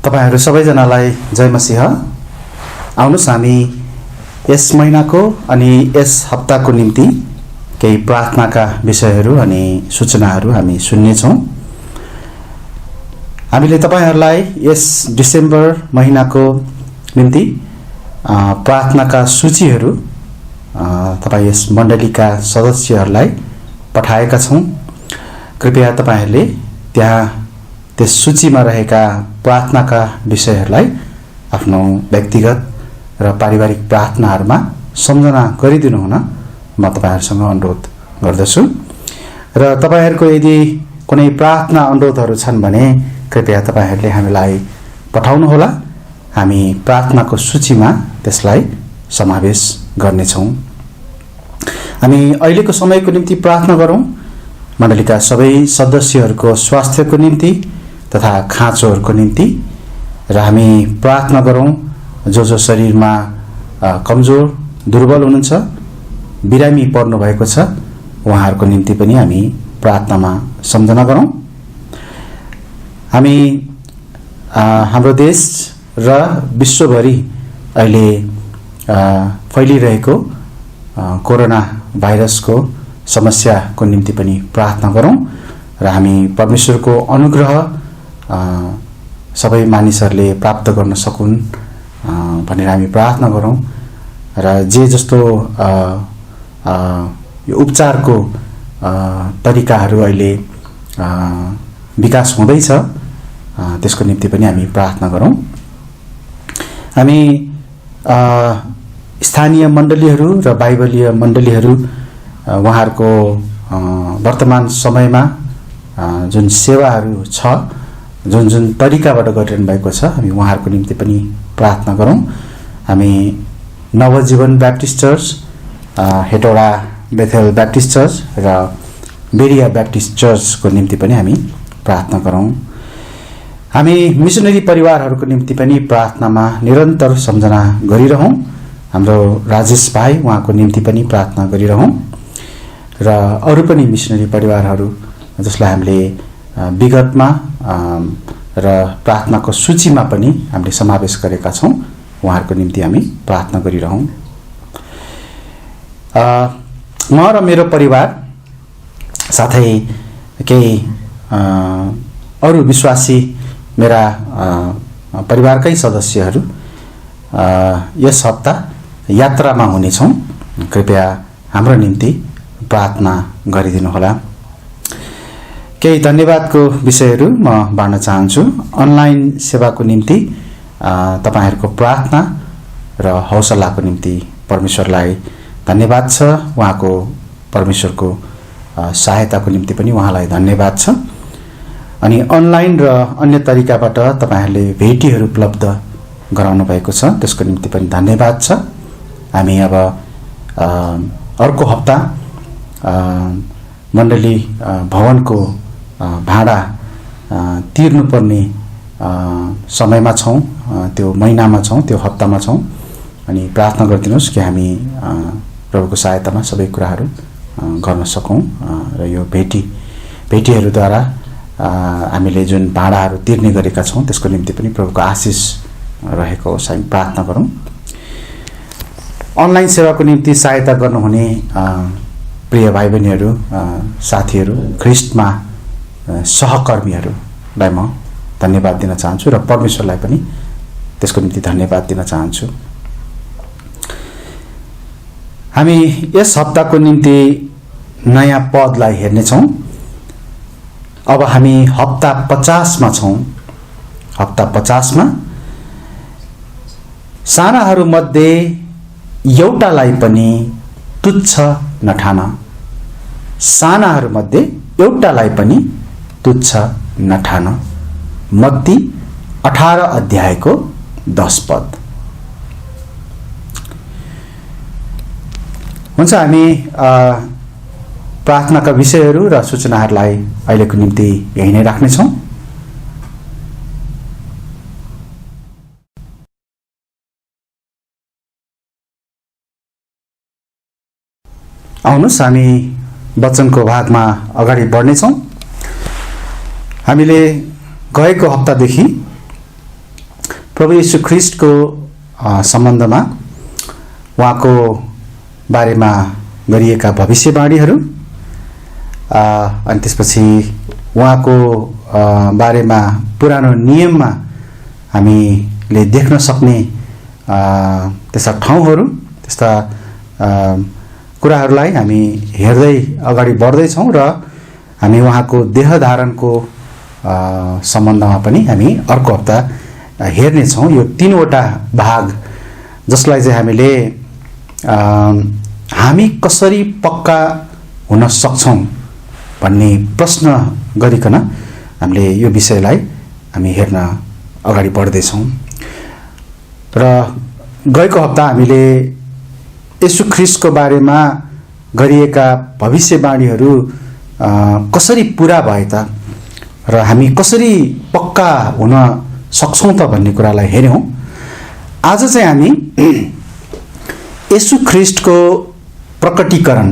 तपाईहरु सबैजनालाई जय मसीह। आउनुस् हामी यस महिनाको अनि यस हप्ताको निम्ति केही प्रार्थनाका विषयहरू अनि सूचनाहरू हामी सुन्ने छौं। हामीले तपाईहरुलाई यस डिसेम्बर महिनाको निम्ति प्रार्थनाका सूचीहरू तपाई यस मण्डलीका सदस्यहरूलाई पठाएका छौं। कृपया तपाईहरुले त्यहाँ त्यस सूचीमा रहेका प्रार्थनाका विषयहरूलाई आफ्नो व्यक्तिगत र पारिवारिक प्रार्थनाहरूमा सम्झना गरिदिनु हुन म तपाईहरुसँग अनुरोध गर्दछु। र तपाईहरुको यदि कुनै प्रार्थना अनुरोधहरू छन् भने कृपया तपाईहरुले हामीलाई पठाउनु होला। हामी प्रार्थनाको सूचीमा त्यसलाई समावेश गर्नेछौं। हामी अहिलेको समयको निम्ति प्रार्थना गरौं। मण्डलीका सबै सदस्यहरूको स्वास्थ्यको निम्ति तथा खाँचोहरूको निम्ति र हामी प्रार्थना गरौं जो शरीरमा कमजोर दुर्बल हुनुहुन्छ, बिरामी पर्नु भएको छ, उहाँहरूको निम्ति पनि हामी प्रार्थनामा सम्झना गरौं। हामी हाम्रो देश र विश्वभरि अहिले फैलिरहेको कोरोना भाइरसको समस्याको निम्ति पनि प्रार्थना गरौं र हामी परमेश्वरको अनुग्रह सबै मानिसहरूले प्राप्त गर्न सकुन् भनेर हामी प्रार्थना गरौं। र जे जस्तो यो उपचारको तरिकाहरू अहिले विकास हुँदैछ त्यसको निम्ति पनि हामी प्रार्थना गरौं। हामी स्थानीय मण्डलीहरू र बाइबलीय मण्डलीहरू उहाँहरूको वर्तमान समयमा जुन सेवाहरू छ, जुन तरिकाबाट गरिरहनु भएको छ, हामी उहाँहरूको निम्ति पनि प्रार्थना गरौं। हामी Navjeevan Baptist Church, Hetauda Bethel Baptist Church र बेरिया ब्याप्टिस्ट चर्चको निम्ति पनि हामी प्रार्थना गरौं। हामी मिशनरी परिवारहरूको निम्ति पनि प्रार्थनामा निरन्तर सम्झना गरिरहौं। हाम्रो राजेश भाइ, उहाँको निम्ति पनि प्रार्थना गरिरहौं र अरू पनि मिशनरी परिवारहरू जसलाई हामीले विगतमा र प्रार्थनाको सूचीमा पनि हामीले समावेश गरेका छौं, उहाँहरूको निम्ति हामी प्रार्थना गरिरहौं। म र मेरो परिवार साथै केही अरू विश्वासी मेरा परिवारकै सदस्यहरू यस हप्ता यात्रामा हुनेछौं। कृपया हाम्रो निम्ति प्रार्थना गरिदिनु होला। केही धन्यवादको विषयहरू म बाँड्न चाहन्छु। अनलाइन सेवाको निम्ति तपाईहरुको प्रार्थना र हौसलाको निम्ति परमेश्वरलाई धन्यवाद छ। उहाँको परमेश्वरको सहायताको निम्ति पनि उहाँलाई धन्यवाद छ। अनि अनलाइन र अन्य तरिकाबाट तपाईहरुले भेटीहरू उपलब्ध गराउनु भएको छ, त्यसको निम्ति पनि धन्यवाद छ। हामी अब अर्को हप्ता मण्डली भवनको भाडा तिर्नुपर्ने समयमा छौं, त्यो महिनामा छौं, त्यो हप्तामा छौं। अनि प्रार्थना गरिदिनुस् कि हामी प्रभुको सहायतामा सबै कुराहरू गर्न सकौं र यो भेटीहरूद्वारा हामीले जुन भाडाहरू तिर्ने गरेका छौं त्यसको निम्ति पनि प्रभुको आशिष रहेको होस्। हामी प्रार्थना गरौं। अनलाइन सेवाको निम्ति सहायता गर्नुहुने प्रिय भाइ बहिनीहरू, साथीहरू, ख्रीष्टमा सहकर्मीहरूलाई म धन्यवाद दिन चाहन्छु र परमेश्वरलाई पनि त्यसको निम्ति धन्यवाद दिन चाहन्छु। हामी यस हप्ताको निम्ति नयाँ पदलाई हेर्नेछौं। अब हामी हप्ता 50 मा छौं। हप्ता 50 मा सानाहरू मध्ये एउटालाई पनि तुच्छ नठान। सानाहरू मध्ये एउटालाई पनि तुच्छ नठान। मत्ती 18 अध्यायको 10 पद। हुन्छ, हामी प्रार्थनाका विषयहरू र सूचनाहरूलाई अहिलेको निम्ति यही नै राख्नेछौं। आउनुस् हामी वचनको भागमा अगाडि बढ्नेछौं। हामीले गएको हप्तादेखि प्रभु येशू ख्रीष्टको सम्बन्धमा उहाँको बारेमा गरिएका भविष्यवाणीहरू अनि त्यसपछि उहाँको बारेमा पुरानो नियममा हामीले देख्न सक्ने त्यस्ता ठाउँहरू, त्यस्ता कुराहरूलाई हामी हेर्दै अगाडि बढ्दैछौँ र हामी उहाँको देहधारणको सम्बन्धमा पनि हामी अर्को हप्ता हेर्नेछौँ। यो 3वटा भाग जसलाई चाहिँ हामी कसरी पक्का हुन सक्छौँ भन्ने प्रश्न गरिकन हामीले यो विषयलाई हामी हेर्न अगाडि बढ्दैछौँ। र गएको हप्ता हामीले येशू ख्रीष्टको बारेमा गरिएका भविष्यवाणीहरू कसरी पुरा भए त र हामी कसरी पक्का हुन सक्छौँ त भन्ने कुरालाई हेर्यौँ। आज चाहिँ हामी येशू ख्रीष्टको प्रकटीकरण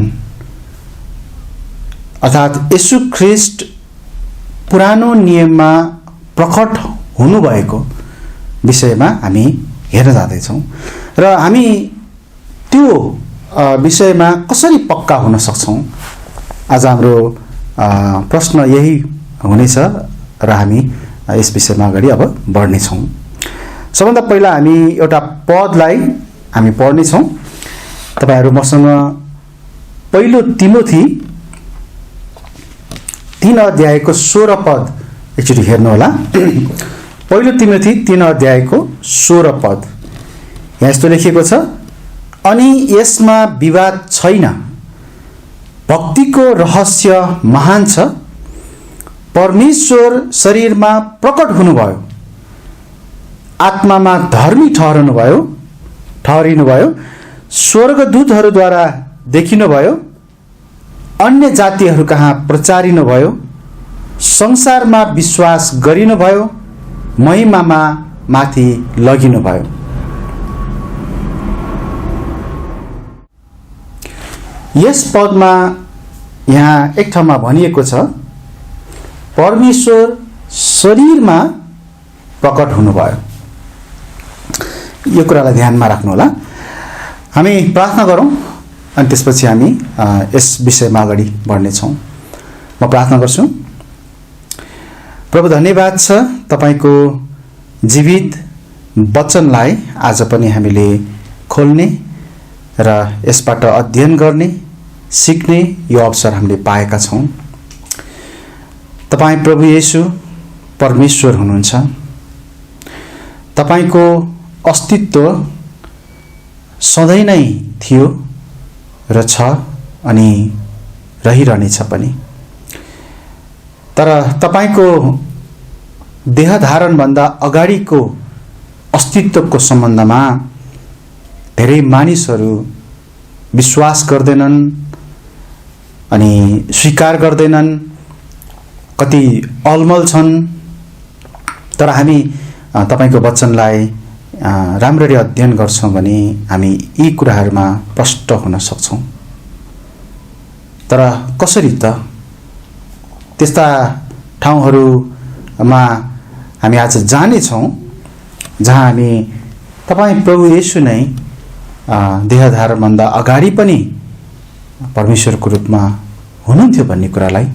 अर्थात् येशू ख्रीष्ट पुरानो नियममा प्रकट हुनुभएको विषयमा हामी हेर्न जाँदैछौँ र हामी त्यो विषयमा कसरी पक्का हुन सक्छौँ। आज हाम्रो प्रश्न यही हुनेछ र हामी यस विषयमा अगाडि अब बढ्नेछौँ। सबभन्दा पहिला हामी एउटा पदलाई हामी पढ्नेछौँ। तपाईहरू मसँग पहिलो तिमोथी 3 अध्यायको 16 पद एकचोटि हेर्नुहोला। पहिलो तिमोथी 3 अध्यायको 16 पद यहाँ यस्तो लेखिएको छ, अनि यसमा विवाद छैन, भक्तिको रहस्य महान छ, परमेश्वर शरीरमा प्रकट हुनुभयो, आत्मामा धर्मी ठहरिनुभयो, स्वर्गदूतहरूद्वारा देखिनुभयो, अन्य जातिहरू कहाँ प्रचारिनुभयो, संसारमा विश्वास गरिनुभयो, महिमामा माथि लगिनुभयो। यस पदमा यहाँ एक ठाउँमा भनिएको छ, परमेश्वर शरीरमा प्रकट हुनुभयो। यो कुरालाई ध्यानमा राख्नुहोला। हामी प्रार्थना गरौँ अनि त्यसपछि हामी यस विषयमा अगाडि बढ्नेछौँ। म प्रार्थना गर्छु। प्रभु धन्यवाद छ तपाईको जीवित वचनलाई आज पनि हामीले खोल्ने र यसबाट अध्ययन गर्ने, सिक्ने यो अवसर हामीले पाएका छौँ। तपाईँ प्रभु येशू परमेश्वर हुनुहुन्छ। तपाईको अस्तित्व सधैँ नै थियो र छ अनि रहिरहनेछ पनि। तर तपाईको देहधारणभन्दा अगाडिको अस्तित्वको सम्बन्धमा धेरै मानिसहरू विश्वास गर्दैनन् अनि स्वीकार गर्दैनन्, कति अलमल छन्। तर हामी तपाईको वचनलाई राम्ररी अध्ययन गर्छौँ भने हामी यी कुराहरूमा प्रष्ट हुन सक्छौँ। तर कसरी त? त्यस्ता ठाउँहरूमा हामी आज जानेछौँ जहाँ हामी तपाईँ प्रभु येशू नै देहधारणभन्दा अगाडि पनि परमेश्वरको रूपमा हुनुहुन्थ्यो भन्ने कुरालाई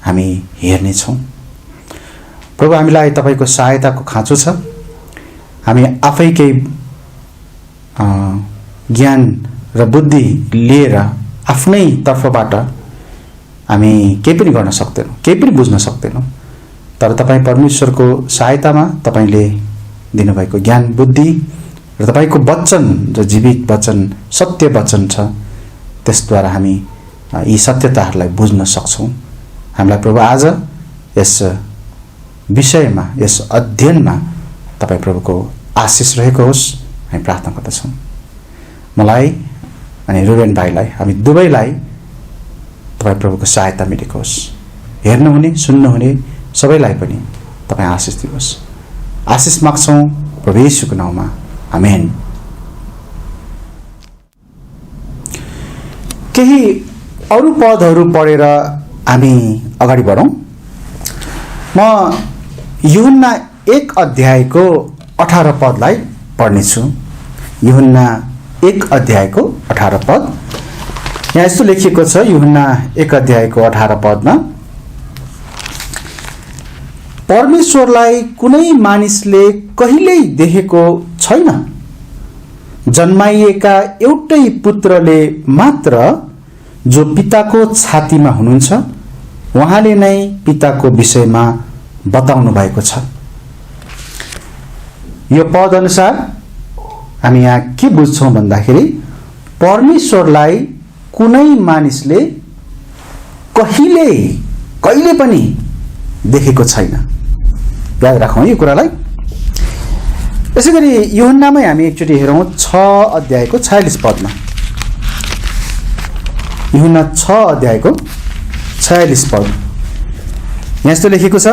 हामी हेर्नेछौँ। प्रभु हामीलाई तपाईको सहायताको खाँचो छ। हामी आफै केही ज्ञान र बुद्धि लिएर आफ्नै तर्फबाट हामी केही पनि गर्न सक्दैनौँ, केही पनि बुझ्न सक्दैनौँ। तर तपाईँ परमेश्वरको सहायतामा तपाईँले दिनुभएको ज्ञान बुद्धि र तपाईँको वचन जो जीवित वचन, सत्य वचन छ, त्यसद्वारा हामी यी सत्यताहरूलाई बुझ्न सक्छौँ। हामीलाई प्रभु आज यस विषयमा, यस अध्ययनमा तपाईँ प्रभुको आशिष रहेको होस् हामी प्रार्थना गर्दछौँ। मलाई अनि रुबेन भाइलाई, हामी दुवैलाई तपाईँ प्रभुको सहायता मिलेको होस्। हेर्नुहुने, सुन्नुहुने सबैलाई पनि तपाईँ आशिष दिनुहोस्। आशिष माग्छौँ प्रभु येशूको नाउँमा, आमेन। केही अरू पदहरू पढेर हामी अगाडि बढौँ। म यूहन्ना 1 अध्यायको 18 पदलाई पढ्नेछु। यूहन्ना 1 अध्यायको 18 पद। यहाँ यस्तो लेखिएको छ, यूहन्ना 1 अध्यायको 18 पदमा, परमेश्वरलाई कुनै मानिसले कहिल्यै देखेको छैन। जन्माइएका एउटै पुत्रले मात्र जो पिताको छातीमा हुनुहुन्छ, उहाँले नै पिताको विषयमा बताउनु भएको छ। यो पद अनुसार हामी यहाँ के बुझ्छौं भन्दाखेरि परमेश्वरलाई कुनै मानिसले कहिले पनि देखेको छैन। याद राखौं यो कुरालाई। यसैगरी यूहन्नामै हामी एकचोटि हेरौं 6 अध्यायको 46 पदमा। यूहन्ना 6 अध्यायको 46 पद। यहाँ यस्तो लेखेको छ,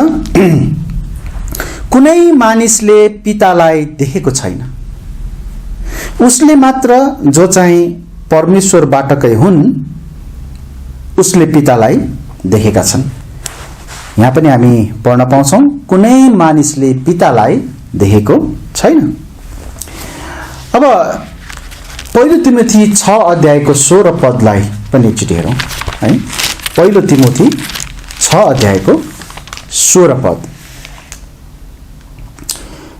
कुनै मानिसले पितालाई देखेको छैन, उसले मात्र जो चाहिँ परमेश्वरबाटकै हुन् उसले पितालाई देखेका छन्। यहाँ पनि हामी पढ्न पाउँछौं, कुनै मानिसले पितालाई देखेको छैन। अब पहिलो तिमोथी 6 अध्यायको 16 पदलाई पनि एकचोटि हेरौं है। पहिलो तिमोथी 6 अध्यायको 16 पद।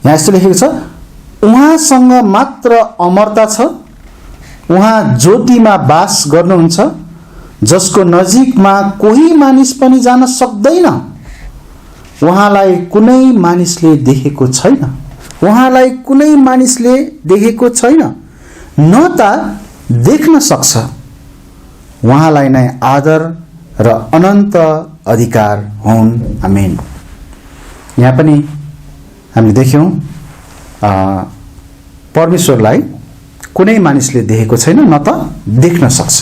यहाँ यस्तो लेखेको छ, उहाँसँग मात्र अमरता छ, उहाँ ज्योतिमा वास गर्नुहुन्छ, जसको नजिकमा कोही मानिस पनि जान सक्दैन। उहाँलाई कुनै मानिसले देखेको छैन, उहाँलाई कुनै मानिसले देखेको छैन, न त देख्न सक्छ। उहाँलाई नै आदर र अनन्त अधिकार हुन्। आमेन। यहाँ पनि हामीले देख्यौं परमेश्वरलाई कुनै मानिसले देखेको छैन, न त देख्न सक्छ।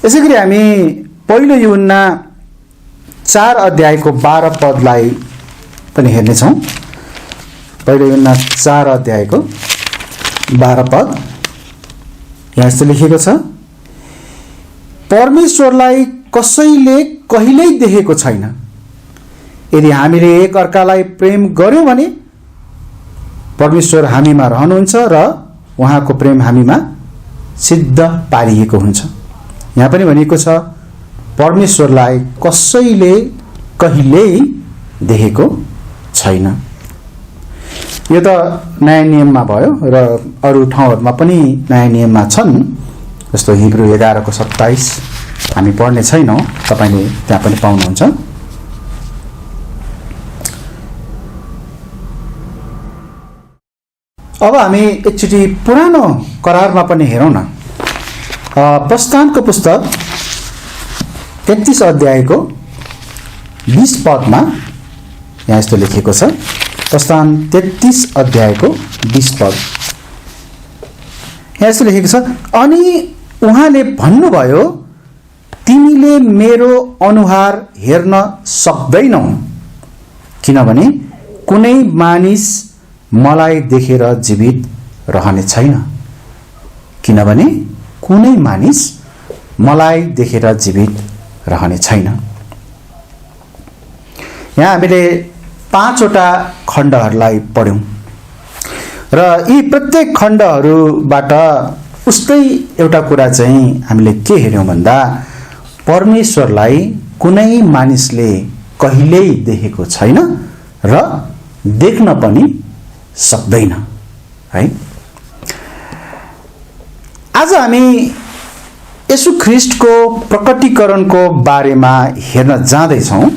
यसैगरी हामी पहिलो यूहन्ना 4 अध्यायको 12 पदलाई पनि हेर्नेछौं। पहिलो यूहन्ना 4 अध्यायको 12 पद। यहाँ यस्तो लेखिएको छ, परमेश्वरलाई कसैले कहिल्यै देखेको छैन। यदि हामीले एक अर्कालाई प्रेम गर्यौं भने परमेश्वर हामीमा रहनुहुन्छ र उहाँको प्रेम हामीमा सिद्ध पारिएको हुन्छ। यहाँ पनि भनिएको छ, परमेश्वरलाई कसैले कहिल्यै देखेको छैन। यो त नयाँ नियममा भयो र अरू ठाउँहरुमा पनि नयाँ नियममा छन्। जस्तो हिब्रू 11 को 27 हामी पढ्ने छैनौं, तपाईले त्यहाँ पनि पाउनुहुन्छ। अब हामी एकचोटि पुरानो करारमा पनि हेरौं न। प्रस्थानको पुस्तक 33 अध्यायको 20 पदमा यहाँ यस्तो लेखिएको छ। प्रस्थान 33 अध्यायको 20 पद। यहाँ यस्तो लेखिएको छ, अनि उहाँले भन्नुभयो, तिमीले मेरो अनुहार हेर्न सक्दैनौ, किनभने कुनै मानिस मलाई देखेर जीवित रहने छैन। किनभने कुनै मानिस मलाई देखेर जीवित रहने छैन। यहाँ हामीले 5 वटा खण्डहरूलाई पढ्यौं र यी प्रत्येक खण्डहरूबाट उस्तै एउटा कुरा चाहिँ हामीले के हेर्यौं भन्दा परमेश्वरलाई कुनै मानिसले कहिल्यै देखेको छैन र देख्न पनि सक्दैन है। आज हामी येशू ख्रीष्टको प्रकटीकरणको बारेमा हेर्न जाँदै छौं।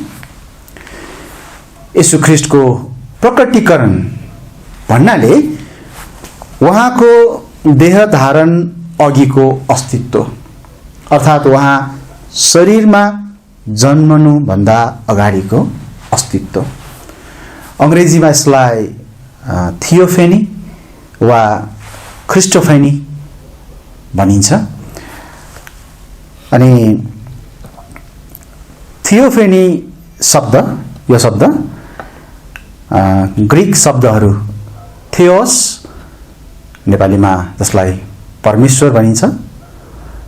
येशू ख्रीष्टको प्रकटीकरण भन्नाले उहाँको देह धारण अघिको अस्तित्व, अर्थात उहाँ शरीरमा जन्मनु भन्दा अगाडिको अस्तित्व। अंग्रेजीमा यसलाई थियोफेनी वा क्रिस्टोफेनी भनिन्छ। अनि थियोफेनी शब्द, यो शब्द ग्रीक शब्दहरू थियोस नेपालीमा जसलाई परमेश्वर भनिन्छ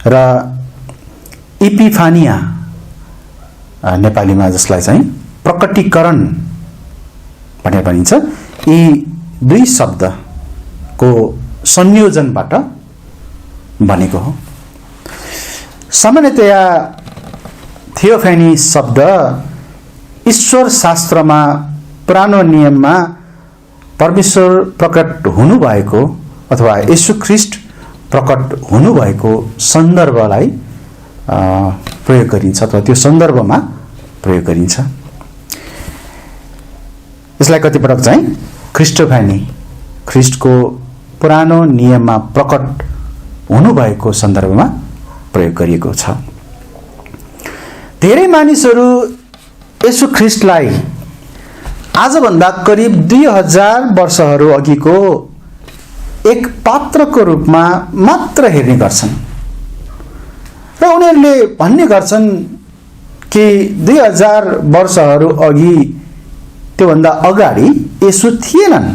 र इपिफानिया नेपालीमा जसलाई चाहिँ प्रकटीकरण भनेर भनिन्छ। यी दुई शब्दको संयोजनबाट बनेको हो। सामान्यतया थियोफेनी शब्द ईश्वर शास्त्रमा पुरानो नियममा परमेश्वर प्रकट हुनुभएको अथवा येशू ख्रीष्ट प्रकट हुनुभएको सन्दर्भलाई प्रयोग गरिन्छ अथवा त्यो सन्दर्भमा प्रयोग गरिन्छ। यसलाई कतिपटक चाहिँ क्रिस्टोफेनी ख्रीष्टको पुरानो नियममा प्रकट हुनुभएको सन्दर्भमा प्रयोग गरिएको छ। धेरै मानिसहरू येशू ख्रीष्टलाई आजभन्दा करिब 2000 वर्षहरू अघिको एक पात्रको रूपमा मात्र हेर्ने गर्छन् र उनीहरूले भन्ने गर्छन् कि 2000 वर्षहरू अघि त्योभन्दा अगाडि येशू थिएनन्।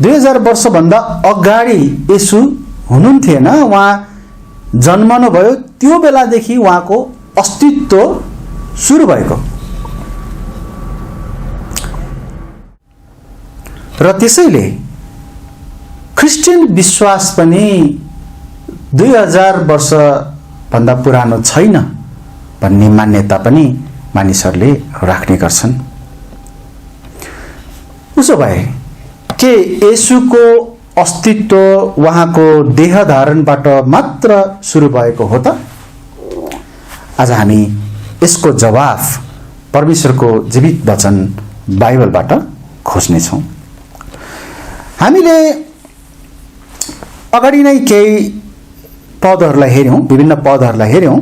2000 वर्षभन्दा अगाडि येशू हुनुहुन्थेन, उहाँ जन्मनुभयो, त्यो बेलादेखि उहाँको अस्तित्व सुरु भएको र त्यसैले क्रिस्चियन विश्वास पनि 2000 वर्षभन्दा पुरानो छैन भन्ने मान्यता पनि मानिसहरूले राख्ने गर्छन्। उसो भए के येशूको अस्तित्व उहाँको देह धारणबाट मात्र सुरु भएको हो त? आज हामी यसको जवाफ परमेश्वरको जीवित वचन बाइबलबाट खोज्नेछौँ। हामीले अगाडि नै केही पदहरूलाई हेर्यौँ, विभिन्न पदहरूलाई हेर्यौँ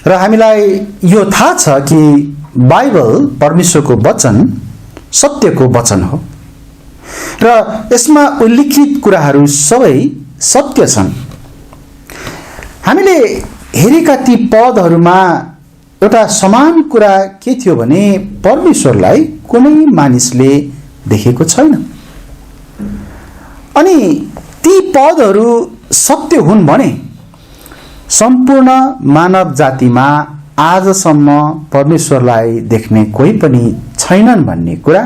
र हामीलाई यो थाहा छ कि बाइबल परमेश्वरको वचन सत्यको वचन हो र यसमा उल्लिखित कुराहरू सबै सत्य छन्। हामीले हेरेका ती पदहरूमा एउटा समान कुरा के थियो भने परमेश्वरलाई कुनै मानिसले देखेको छैन। अनि ती पदहरू सत्य हुन् भने सम्पूर्ण मानव जातिमा आजसम्म परमेश्वरलाई देख्ने कोही पनि छैनन् भन्ने कुरा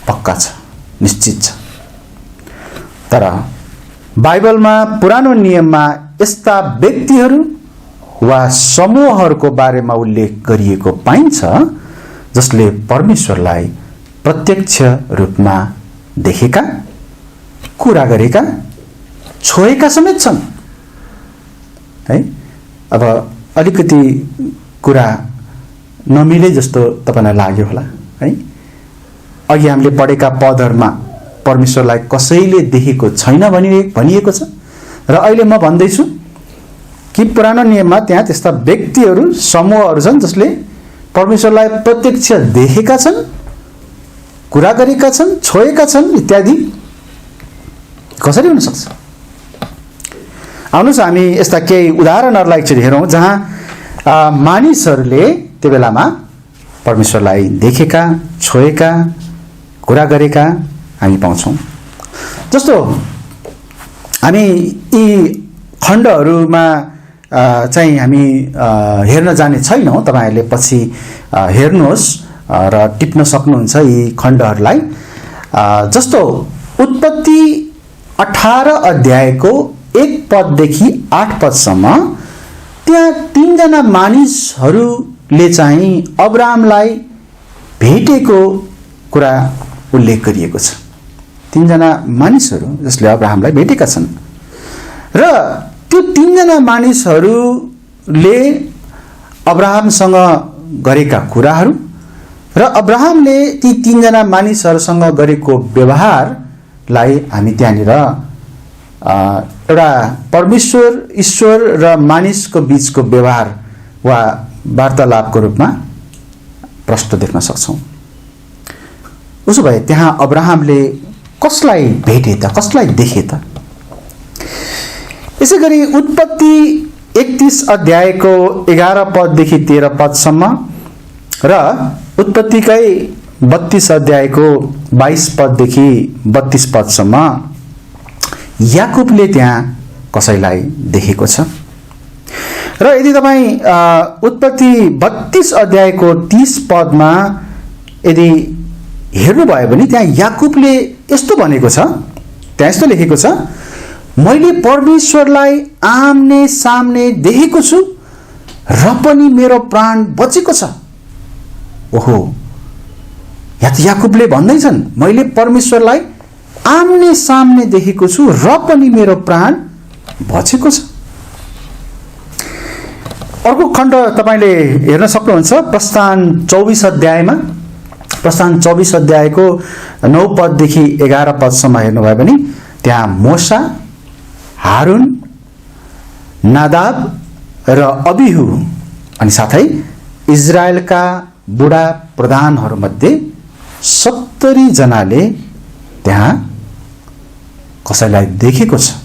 पक्का छ, निश्चित छ। तर बाइबलमा पुरानो नियममा यस्ता व्यक्तिहरू वा समूहहरूको बारेमा उल्लेख गरिएको पाइन्छ जसले परमेश्वरलाई प्रत्यक्ष रूपमा देखेका, कुरा गरेका, छोएका समेत छन् है। अब अलिकति कुरा नमिले जस्तो तपाईलाई लाग्यो होला है। अघि हामीले पढेका पदहरूमा परमेश्वरलाई कसैले देखेको छैन भनिएको छ र अहिले म भन्दैछु कि पुरानो नियममा त्यहाँ त्यस्ता व्यक्तिहरू, समूहहरू छन् जसले परमेश्वरलाई प्रत्यक्ष देखेका छन्, कुरा गरेका छन्, छोएका छन् इत्यादि। कसरी हुन सक्छ? आउनुहोस् हामी यस्ता केही उदाहरणहरूलाई एकचोटि हेरौँ जहाँ मानिसहरूले त्यो बेलामा परमेश्वरलाई देखेका, छोएका, कुरा गरेका हामी पाउँछौँ। जस्तो हामी यी खण्डहरूमा चाहिँ हामी हेर्न जाने छैनौँ। तपाईहरूले पछि हेर्नुहोस् र टिप्न सक्नुहुन्छ यी खण्डहरूलाई। जस्तो उत्पत्ति 18 अध्यायको 1 पददेखि 8 पदसम्म त्यहाँ 3 जना मानिसहरूले चाहिँ अब्राहमलाई भेटेको कुरा उल्लेख गरिएको छ। 3 जना मानिसहरू जसले अब्राहमलाई भेटेका छन् र त्यो 3 जना मानिसहरूले अब्राहमसँग गरेका कुराहरू र अब्राहमले ती 3 जना मानिसहरूसँग गरेको व्यवहारलाई हामी त्यहाँनिर एउटा परमेश्वर, ईश्वर र मानिसको बीचको व्यवहार वा वार्तालापको रूपमा प्रष्ट देख्न सक्छौँ। उसो भए त्यहाँ अब्राहमले कसलाई भेटे त, कसलाई देखे त? यसै गरी उत्पत्ति 31 अध्यायको 11 पददेखि 13 पदसम्म र उत्पत्तिकै 32 अध्यायको 22 पददेखि 32 पदसम्म याकुबले त्यहाँ कसैलाई देखेको छ। र यदि तपाईँ उत्पत्ति 32 अध्यायको 30 पदमा यदि हेर्नुभयो भने त्यहाँ याकुबले यस्तो भनेको छ, त्यहाँ यस्तो लेखेको छ, मैले परमेश्वरलाई आम्ने सामने देखेको छु र पनि मेरो प्राण बचेको छ। ओहो, यहाँ त याकुबले भन्दैछन् मैले परमेश्वरलाई आम्ने सामने देखेको छु र पनि मेरो प्राण बचेको छ। अर्को खण्ड तपाईले हेर्न सक्नुहुन्छ प्रस्थान 24 अध्यायमा, प्रस्थान 24 अध्यायको 9 पददेखि 11 पदसम्म हेर्नुभयो भने त्यहाँ मोसा, हारुन, नादाब र अबिहु अनि साथै इजरायलका बुढा प्रधानहरूमध्ये 70 जनाले त्यहाँ कसैलाई देखेको छ।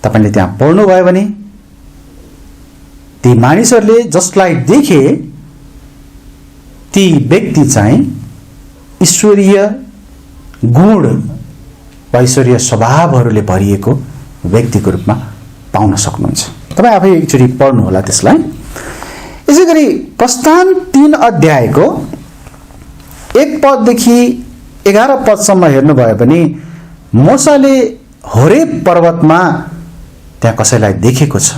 तपाईले त्यहाँ पढ्नुभयो भने ती मानिसहरूले जसलाई देखे ती व्यक्ति चाहिँ ईश्वरीय गुण वा ईश्वरीय स्वभावहरूले भरिएको व्यक्तिको रूपमा पाउन सक्नुहुन्छ। तपाईँ आफै एकचोटि पढ्नु होला त्यसलाई। यसै गरी प्रस्थान 3 अध्यायको 1 पददेखि 11 पदसम्म हेर्नुभयो भने मोसाले होरेब पर्वतमा त्यहाँ कसैलाई देखेको छ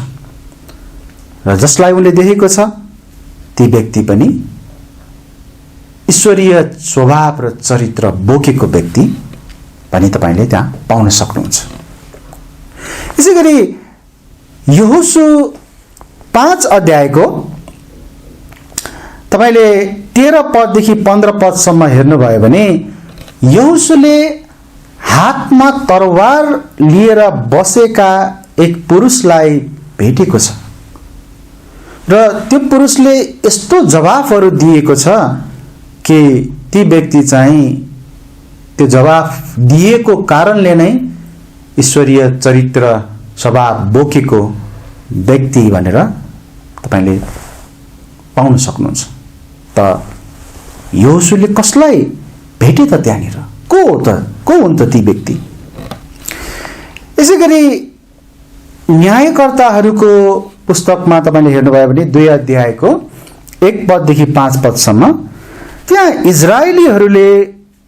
र जसलाई उनले देखेको छ ती व्यक्ति पनि ईश्वरीय स्वभाव र चरित्र बोकेको व्यक्ति पनि तपाईले त्यहाँ पाउन सक्नुहुन्छ। यसै गरी यहोशू 5 अध्यायको तपाईले 13 पददेखि 15 पदसम्म हेर्नुभयो भने यहोशूले हातमा तरवार लिएर बसेका एक पुरुषलाई भेटेको छ र त्यो पुरुषले यस्तो जवाफहरू दिएको छ कि ती व्यक्ति चाहिँ त्यो जवाफ दिएको कारणले नै ईश्वरीय चरित्र स्वभाव बोकेको व्यक्ति भनेर तपाईले पाउन सक्नुहुन्छ। त यहोशूले कसलाई भेटे त त्यहाँनिर? को हुन् त ती व्यक्ति? यसै गरी न्यायकर्ताहरूको पुस्तकमा तपाईले हेर्नुभयो भने 2 अध्यायको 1 पददेखि 5 पदसम्म त्यहाँ इजरायलीहरूले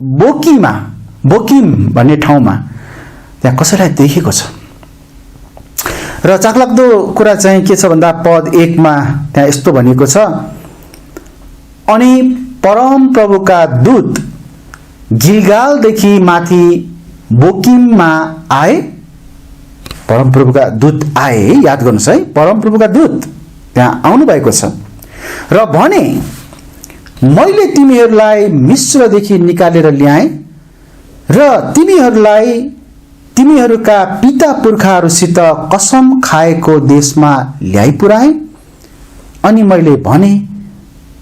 बोकिम भन्ने ठाउँमा त्यहाँ कसैलाई देखेको छ र चाखलाग्दो कुरा चाहिँ के छ भन्दा पद 1 मा त्यहाँ यस्तो भनिएको छ, अनि परम प्रभुका दूत गिलगालदेखि माथि बोकिममा आए। परम प्रभुका दूत आए, याद गर्नुहोस् है, परम प्रभुका दूत त्यहाँ आउनु भएको छ र भने मैले तिमीहरूलाई मिस्रदेखि निकालेर ल्याएँ र तिमीहरूलाई तिमीहरूका पिता पुर्खाहरूसित कसम खाएको देशमा ल्याइ पुर्याएँ। अनि मैले भने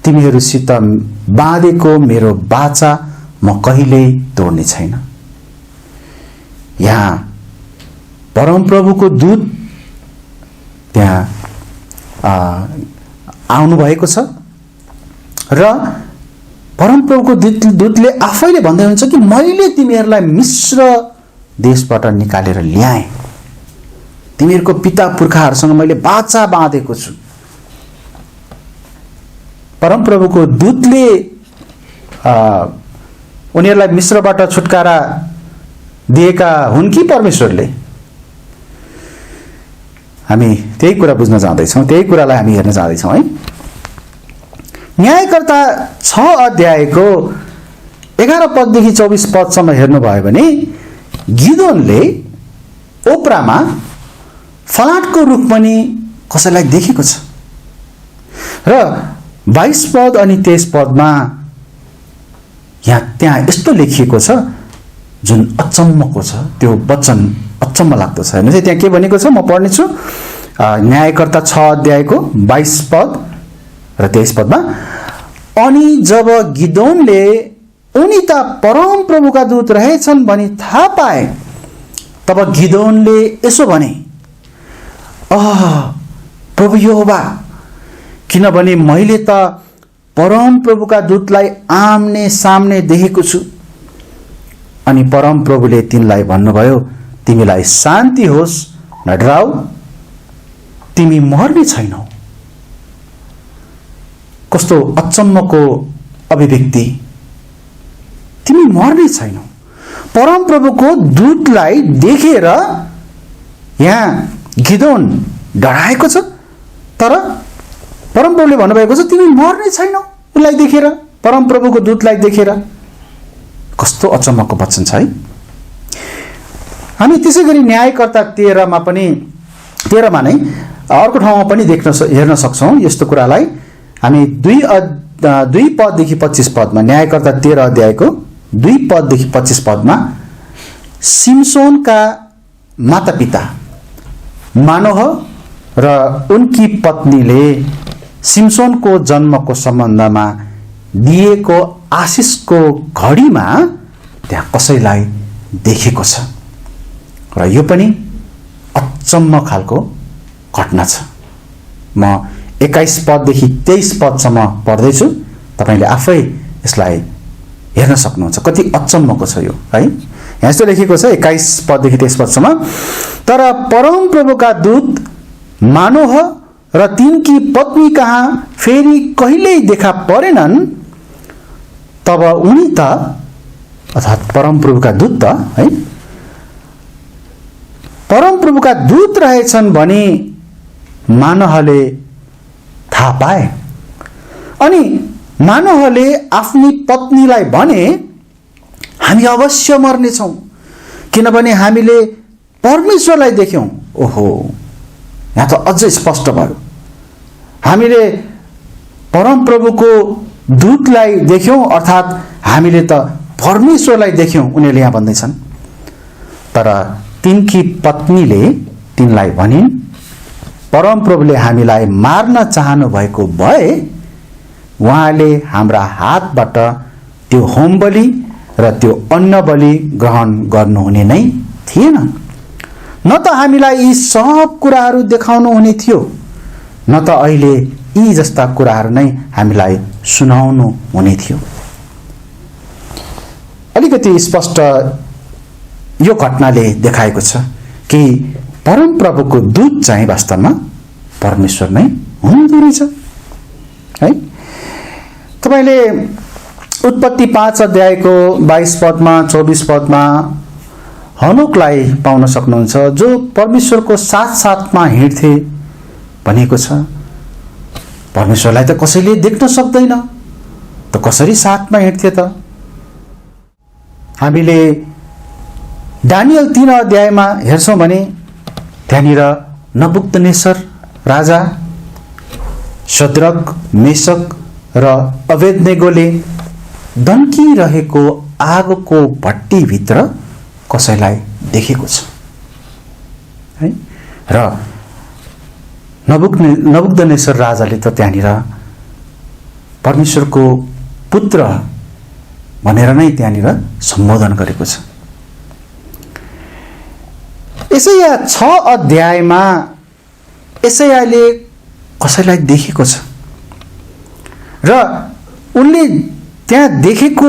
तिमीहरूसित बाँधेको मेरो वाचा म कहिल्यै तोड्ने छैन। यहाँ परम प्रभुको दूत त्यहाँ आउनु भएको छ र परम प्रभुको दूतले आफैले भन्दै हुन्छ कि मैले तिमीहरूलाई मिस्र देशबाट निकालेर ल्याएँ, तिमीहरूको पिता पुर्खाहरूसँग मैले वाचा बाँधेको छु। परम प्रभुको दूतले उनीहरूलाई मिस्रबाट छुटकारा दिएका हुन् कि परमेश्वरले? हामी त्यही कुरा बुझ्न जाँदैछौँ, त्यही कुरालाई हामी हेर्न जाँदैछौँ है। न्यायकर्ता 6 अध्यायको 11 पददेखि 24 पदसम्म हेर्नुभयो भने गिदोनले ओप्रामा फलाटको रुख पनि कसैलाई देखेको छ र 22 पद अनि 23 पदमा त्यहाँ यस्तो लेखिएको छ जुन अचम्मको छ। त्यो वचन अचम्म लाग्दो छ। हेर्नुहोस् त्यहाँ के भनेको छ, म पढ्नेछु। न्यायकर्ता 6 अध्यायको 22 पद र 23 पदमा, अनि जब गिदोनले उनी त परम प्रभुका दूत रहेछन् भनी थाहा पाए तब गिदोनले यसो भने, प्रभु यहोवा, किनभने मैले त परम प्रभुका दूतलाई आम्ने सामने देखेको छु। अनि परम प्रभुले तिनलाई भन्नुभयो, तिमीलाई शान्ति होस्, नडराऊ, तिमी मर्ने छैनौ। कस्तो अचम्मको अभिव्यक्ति, तिमी मर्ने छैनौ। परमप्रभुको दूतलाई देखेर यहाँ गिदोन डराएको छ, तर परमप्रभुले भन्नुभएको छ तिमी मर्ने छैनौ। उसलाई देखेर, परमप्रभुको दूतलाई देखेर। कस्तो अचम्मको वचन छ है। हामी त्यसै गरी न्यायकर्ता 13 मा नै अर्को ठाउँमा पनि हेर्न सक्छौँ यस्तो कुरालाई। हामी 2 पददेखि 25 पदमा, न्यायकर्ता 13 अध्यायको 2 पददेखि 25 पदमा सिमसोनका मातापिता मानोह र उनकी पत्नीले सिमसोनको जन्मको सम्बन्धमा दिएको आशिषको घडीमा त्यहाँ कसैलाई देखेको छ। र यो पनि अचम्म खालको घटना छ। म 21 पददेखि 23 पदसम्म पढ्दैछु, तपाईले आफै यसलाई हेर्न सक्नुहुन्छ कति अचम्मको छ यो है। यहाँ यस्तो लेखेको छ 21 पददेखि 23 पदसम्म, तर परमप्रभुका दूत मानोह र तिनकी पत्नी कहाँ फेरि कहिल्यै देखा परेनन्। तब उनी त अर्थात् परमप्रभुका दूत त है, परमप्रभुका दूत रहेछन् भनी मानोहले थाहा पाए। अनि मानोहले आफ्नी पत्नीलाई भने हामी अवश्य मर्नेछौँ, किनभने हामीले परमेश्वरलाई देख्यौँ। ओहो, यहाँ त अझै स्पष्ट भयो। हामीले परमप्रभुको दूतलाई देख्यौँ, अर्थात् हामीले त परमेश्वरलाई देख्यौँ उनीहरूले यहाँ भन्दैछन्। तर तिनकी पत्नीले तिनलाई भनिन्, परमप्रभुले हामीलाई मार्न चाहनु भएको भए उहाँले हाम्रा हातबाट त्यो होमबलि र त्यो अन्नबलि ग्रहण गर्नुहुने नै थिएन। न त हामीलाई यी सब कुराहरू देखाउनु हुने थियो, न त अहिले यी जस्ता कुराहरू नै हामीलाई सुनाउनु हुने थियो। अलिकति स्पष्ट यो घटनाले देखाएको छ कि परमप्रभुको दूत चाहिँ वास्तवमा परमेश्वर नै हुनुहुँदो रहेछ है। तपाईले उत्पत्ति 5 अध्यायको 22 पदमा 24 पदमा हनोकलाई पाउन सक्नुहुन्छ, जो परमेश्वरको साथमा हिँड्थे भनेको छ। परमेश्वरलाई त कसैले देख्न सक्दैन, त कसरी साथमा हिँड्थे त? हामीले दानियल 3 अध्यायमा हेर्छौँ भने त्यहाँनिर नबुकदनेस्सर राजा शद्रक, मेशक र अबेदनेगोले दन्किरहेको आगोको भट्टीभित्र कसैलाई देखेको छ है। र नबुकदनेस्सर राजाले त त्यहाँनिर परमेश्वरको पुत्र भनेर नै त्यहाँनिर सम्बोधन गरेको छ। यसैया 6 अध्यायमा यसैयाले कसैलाई देखेको छ र उनले त्यहाँ देखेको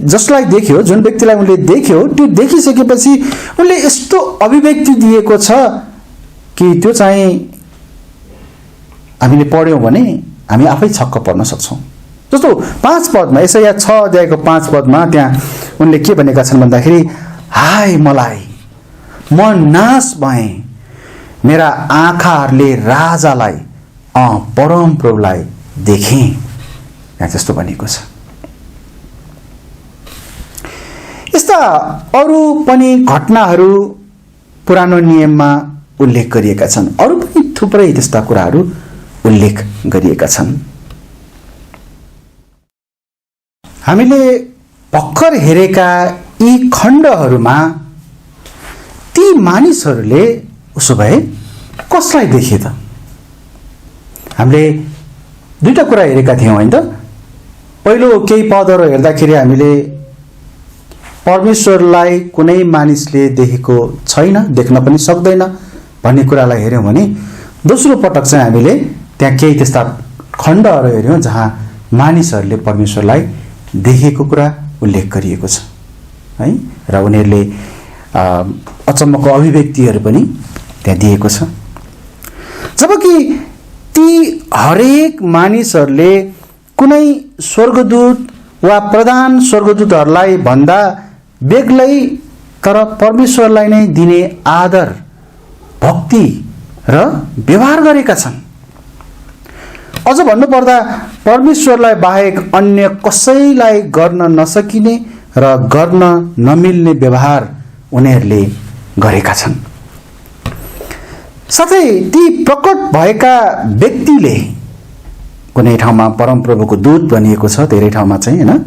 जसलाई देख्यो, जुन व्यक्तिलाई उनले देख्यो, त्यो देखिसकेपछि उनले यस्तो अभिव्यक्ति दिएको छ कि त्यो चाहिँ हामीले पढ्यौँ भने हामी आफै छक्क पर्न सक्छौँ। जस्तो 5 पदमा, यसैया 6 अध्यायको 5 पदमा त्यहाँ उनले के भनेका छन् भन्दाखेरि, हाय मलाई, म नाश भएँ, मेरा आँखाहरूले राजालाई परमप्रभुलाई देखेँ। यहाँ त्यस्तो भनेको छ। यस्ता अरू पनि घटनाहरू पुरानो नियममा उल्लेख गरिएका छन्। अरू पनि थुप्रै त्यस्ता कुराहरू उल्लेख गरिएका छन्। हामीले भर्खर हेरेका यी खण्डहरूमा ती मानिसहरूले उसो भए कसलाई देखे त? हामीले दुईटा कुरा हेरेका थियौँ हैन त। पहिलो केही पदहरू हेर्दाखेरि हामीले परमेश्वरलाई कुनै मानिसले देखेको छैन, देख्न पनि सक्दैन भन्ने कुरालाई हेर्यौँ भने, दोस्रो पटक चाहिँ हामीले त्यहाँ केही त्यस्ता खण्डहरू हेर्यौँ जहाँ मानिसहरूले परमेश्वरलाई देखेको कुरा उल्लेख गरिएको छ है। र उनीहरूले अचम्मको अभिव्यक्तिहरू पनि त्यहाँ दिएको छ। जबकि ती हरेक मानिसहरूले कुनै स्वर्गदूत वा प्रधान स्वर्गदूतहरूलाई भन्दा बेग्लै तर परमेश्वरलाई नै दिने आदर, भक्ति र व्यवहार गरेका छन्। अझ भन्नुपर्दा परमेश्वरलाई बाहेक अन्य कसैलाई गर्न नसकिने र गर्न नमिल्ने व्यवहार उनीहरूले गरेका छन्। साथै ती प्रकट भएका व्यक्तिले, कुनै ठाउँमा परमप्रभुको दूत भनिएको छ, धेरै ठाउँमा चाहिँ हैन,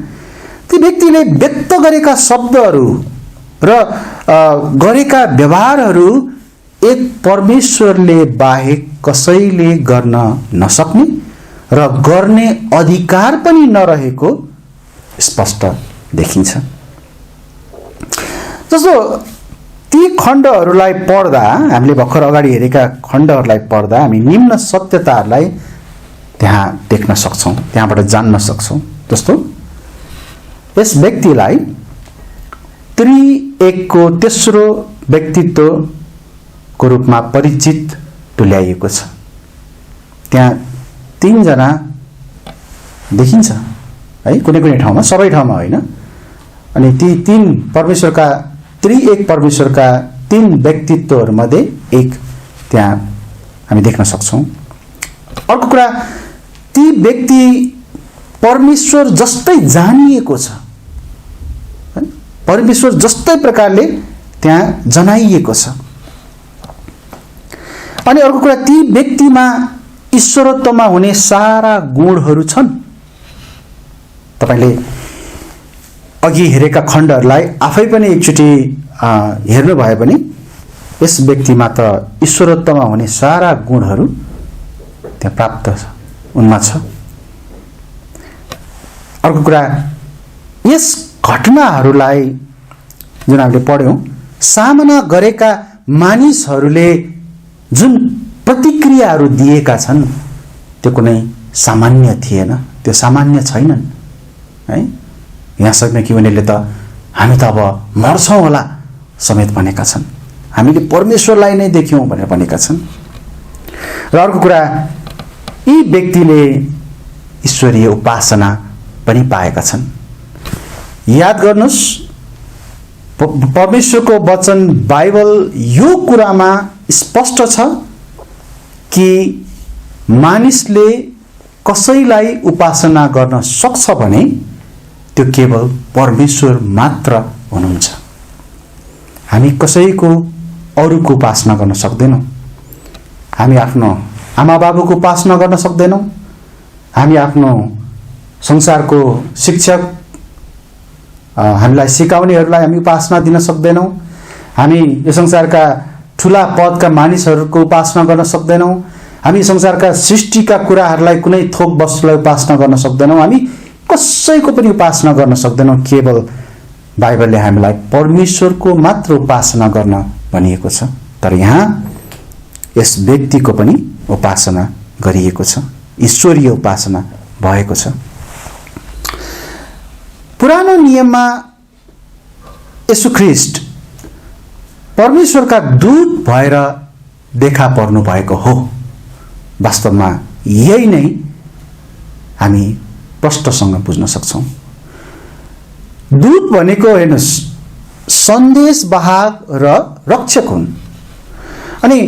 ती व्यक्तिले व्यक्त गरेका शब्दहरू र गरेका व्यवहारहरू एक परमेश्वरले बाहेक कसैले गर्न नसक्ने र गर्ने अधिकार पनि नरहेको स्पष्ट देखिन्छ। जस्तो ती खण्डहरूलाई पढ्दा, हामीले भर्खर अगाडि हेरेका खण्डहरूलाई पढ्दा हामी निम्न सत्यताहरूलाई त्यहाँ देख्न सक्छौँ, त्यहाँबाट जान्न सक्छौँ। जस्तो यस व्यक्तिलाई त्रिएकको तेस्रो व्यक्तित्वको रूपमा परिचित तुल्याइएको छ। त्यहाँ 3 जना देखिन्छ है, कुनै कुनै ठाउँमा, सबै ठाउँमा होइन। अनि ती 3 परमेश्वरका, त्रिएक परमेश्वरका 3 व्यक्तित्वहरूमध्ये एक त्यहाँ हामी देख्न सक्छौँ। अर्को कुरा, ती व्यक्ति परमेश्वर जस्तै जानिएको छ, परमेश्वर जस्तै प्रकारले त्यहाँ जनाइएको छ। अनि अर्को कुरा, ती व्यक्तिमा ईश्वरत्वमा हुने सारा गुणहरू छन्। तपाईले अघि हेरेका खण्डहरूलाई आफै पनि एकचोटि हेर्नु भए पनि यस व्यक्तिमा त ईश्वरत्वमा हुने सारा गुणहरू त्यहाँ प्राप्त छ, उनमा छ। अर्को कुरा, यस घटनाहरूलाई जुन हामीले पढ्यौं, सामना गरेका मानिसहरूले जुन प्रतिक्रियाहरू दिएका छन् त्यो कुनै सामान्य थिएन, त्यो सामान्य छैनन् है। यहाँसम्म कि उनीहरूले त हामी त अब मर्छौँ होला समेत भनेका छन्, हामीले परमेश्वरलाई नै देख्यौँ भनेर भनेका छन्। र अर्को कुरा, यी व्यक्तिले ईश्वरीय उपासना पनि पाएका छन्। याद गर्नुस्, परमेश्वरको वचन बाइबल यो कुरामा स्पष्ट छ कि मानिसले कसैलाई उपासना गर्न सक्छ भने त्यो केवल परमेश्वर मात्र हुनुहुन्छ। हामी कसैको अरूको उपासना गर्न सक्दैनौँ। हामी आफ्नो आमा बाबुको उपासना गर्न सक्दैनौँ। हामी आफ्नो संसारको शिक्षक, हामीलाई सिकाउनेहरूलाई हामी उपासना दिन सक्दैनौँ। हामी यो संसारका ठुला पदका मानिसहरूको उपासना गर्न सक्दैनौँ। हामी संसारका सृष्टिका कुराहरूलाई, कुनै थोक वस्तुलाई उपासना गर्न सक्दैनौँ। हामी कसैको पनि उपासना गर्न सक्दैनौँ। केवल बाइबलले हामीलाई परमेश्वरको मात्र उपासना गर्न भनिएको छ। तर यहाँ यस व्यक्तिको पनि उपासना गरिएको छ, ईश्वरीय उपासना भएको छ। पुरानो नियममा येशू ख्रीष्ट परमेश्वरका दूत भएर देखा पर्नु भएको हो। वास्तवमा यही नै हामी प्रष्टसँग बुझ्न सक्छौँ। दूत भनेको हेर्नुस्, सन्देशवाहक र रक्षक हुन्। अनि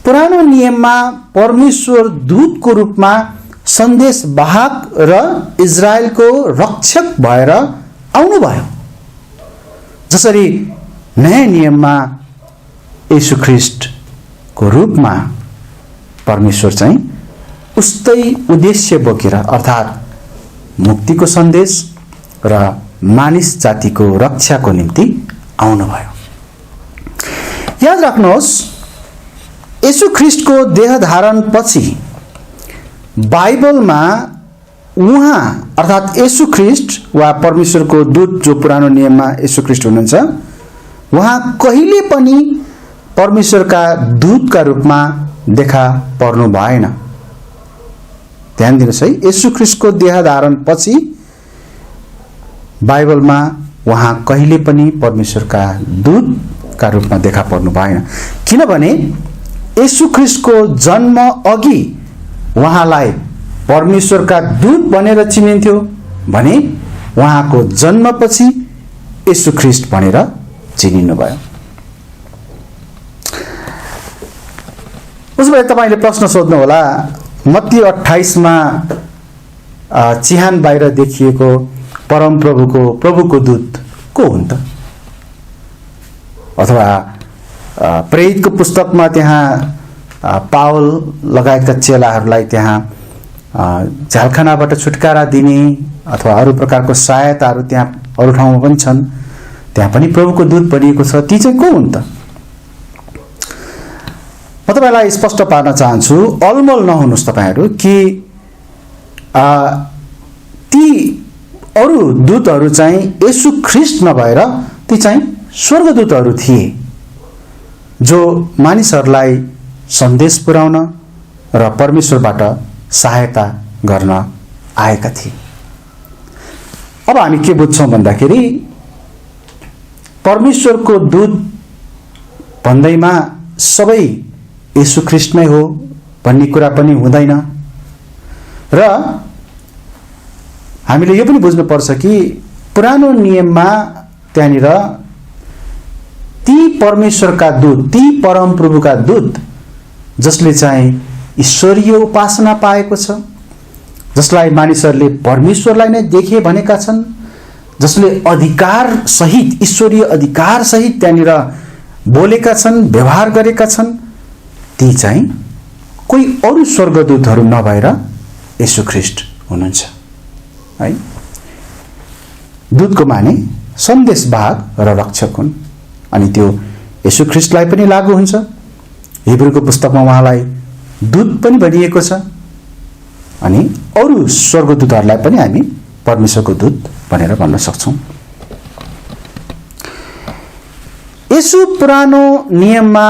पुरानो नियममा परमेश्वर दूतको रूपमा सन्देशवाहक र इजरायलको रक्षक भएर आउनुभयो। जसरी नयाँ नियममा येशू ख्रीष्टको रूपमा परमेश्वर चाहिँ उस्तै उद्देश्य बोकेर, अर्थात् मुक्तिको सन्देश र मानिस जातिको रक्षाको निम्ति आउनुभयो। याद राख्नुहोस्, येशू ख्रीष्टको देहधारण पछि बाइबलमा उहाँ अर्थात् येशू ख्रीष्ट वा परमेश्वरको दूत जो पुरानो नियममा येशू ख्रीष्ट हुनुहुन्छ, उहाँ कहिले पनि परमेश्वरका दूतका रूपमा देखा पर्नु भएन। ध्यान दिनुहोस् है, येशू ख्रीष्टको देहधारण पछि बाइबलमा उहाँ कहिले पनि परमेश्वरका दूतका रूपमा देखा पर्नु भएन। किनभने येशू ख्रीष्टको जन्म अघि उहाँलाई परमेश्वरका दूत भनेर चिनिन्थ्यो भने उहाँको जन्मपछि येशू ख्रीष्ट भनेर चिनिनुभयो। उसो तपाईले प्रश्न सोध्नु होला, मत्ती 28 मा चिहान बाहिर देखिएको प्रभुको दूत को हुन् त? अथवा प्रेरितको पुस्तकमा त्यहाँ पावल लगायतका चेलाहरूलाई त्यहाँ झ्यालखानाबाट छुटकारा दिने अथवा अरू प्रकारको सहायताहरू त्यहाँ अरू ठाउँमा पनि छन्, त्यहाँ पनि प्रभुको दूत भनिएको छ। ती चाहिँ को हुन् त? म तपाईलाई स्पष्ट पार्न चाहन्छु, अलमल नहुनुहोस् तपाईहरू कि ती अरू दूतहरू चाहिँ येशू ख्रीष्ट नभएर ती चाहिँ स्वर्गदूतहरू थिए, जो मानिसहरूलाई सन्देश पुर्याउन र परमेश्वरबाट सहायता गर्न आएका थिए। अब हामी के बुझ्छौं भन्दाखेरि परमेश्वरको दूत भन्दैमा सबै येशू ख्रीष्ट नै हो भन्ने कुरा पनि हुँदैन। र हामीले यो पनि बुझ्नु पर्छ कि पुरानो नियममा त्यहाँनिर ती परमेश्वरका दूत, ती परमप्रभुका दूत जसले चाहिँ ईश्वरीय उपासना पाएको छ, जसलाई मानिसहरूले परमेश्वरलाई नै देखे भनेका छन्, जसले अधिकार सहित, ईश्वरीय अधिकार सहित त्यहाँनिर बोलेका छन्, व्यवहार गरेका छन्, ती चाहिँ कोही अरू स्वर्गदूतहरू नभएर येशू ख्रीष्ट हुनुहुन्छ है। दूतको माने सन्देशवाहक र रक्षक हुन्, अनि त्यो येशू ख्रीष्टलाई पनि लागू हुन्छ। हिब्रूको पुस्तकमा उहाँलाई दूत पनि भनिएको छ, अनि अरू स्वर्गदूतहरूलाई पनि हामी परमेश्वरको दूत भनेर भन्न सक्छौं। येशू पुरानो नियममा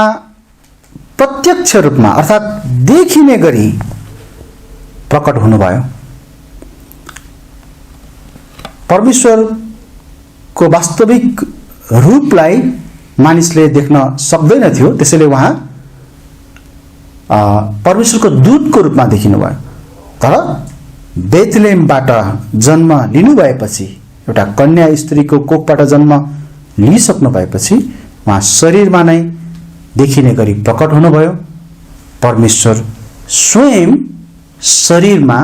प्रत्यक्ष रूपमा अर्थात् देखिने गरी प्रकट हुनुभयो। परमेश्वरको वास्तविक रूपलाई मानिसले देख्न सक्दैन थियो, त्यसैले उहाँ परमेश्वरको दूतको रूपमा देखिनुभयो। तर बेथलेहमबाट जन्म लिनु भएपछि, एउटा कन्या स्त्रीको कोखबाट जन्म लिइसक्नु भएपछि उहाँ शरीरमा नै देखिने गरी प्रकट हुनुभयो। परमेश्वर स्वयं शरीरमा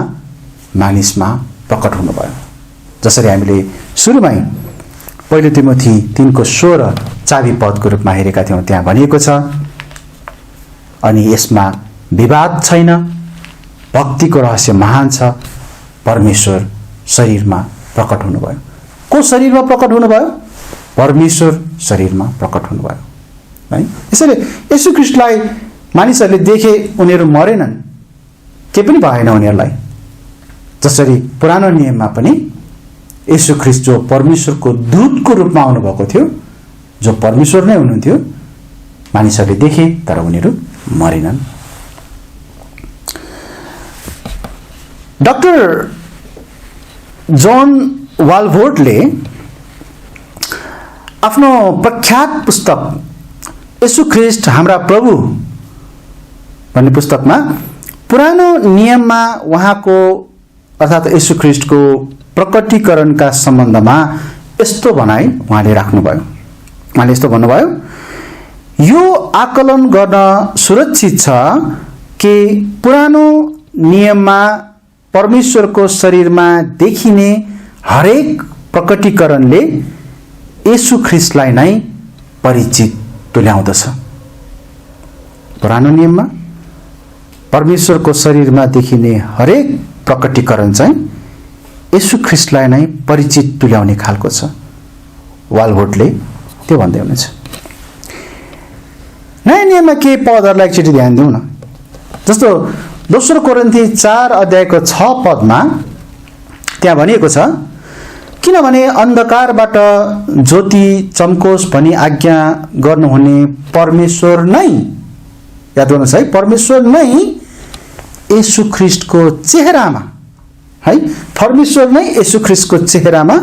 मानिसमा प्रकट हुनुभयो। जसरी हामीले सुरुमै पहिलो तिमोथी 3:16 चाबी पदको रूपमा हेरेका थियौं, त्यहाँ भनिएको छ, अनि यसमा विवाद छैन, भक्तिको रहस्य महान छ, परमेश्वर शरीरमा प्रकट हुनुभयो। को शरीरमा प्रकट हुनुभयो? परमेश्वर शरीरमा प्रकट हुनुभयो है। यसैले येशू ख्रीष्टलाई मानिसहरूले देखे, उनीहरू मरेनन्, के पनि भएन उनीहरूलाई। जसरी पुरानो नियममा पनि येशू ख्रीष्ट जो परमेश्वरको दूतको रूपमा आउनुभएको थियो, जो परमेश्वर नै हुनुहुन्थ्यो, मानिसहरूले देखे तर उनीहरू मरेनन्। डाक्टर जन वाल्भोर्टले आफ्नो प्रख्यात पुस्तक येशू ख्रीष्ट हाम्रा प्रभु भन्ने पुस्तकमा पुरानो नियममा उहाँको अर्थात् येशू ख्रीष्टको प्रकटीकरणका सम्बन्धमा यस्तो भनाइ उहाँले राख्नुभयो। उहाँले यस्तो भन्नुभयो, यो आकलन गर्न सुरक्षित छ कि पुरानो नियममा परमेश्वरको शरीरमा देखिने हरेक प्रकटीकरणले येशू ख्रीष्टलाई नै परिचित तुल्याउँदछ। पुरानो नियममा परमेश्वरको शरीरमा देखिने हरेक प्रकटीकरण चाहिँ येशू ख्रीष्टलाई नै परिचित तुल्याउने खालको छ। वाल्भोर्टले त्यो भन्दै हुनुहुन्छ। नयाँ नियममा के पदहरूलाई एकचोटि ध्यान दिउँ न। जस्तो दोस्रो कोरिन्थी 4:6 पदमा त्यहाँ भनिएको छ, किनभने अन्धकारबाट ज्योति चम्कोस् भनी आज्ञा गर्नुहुने परमेश्वर नै, याद गर्नुहोस् है, परमेश्वर नै येशू ख्रीष्टको चेहरामा है, परमेश्वर नै येशू ख्रीष्टको चेहरामा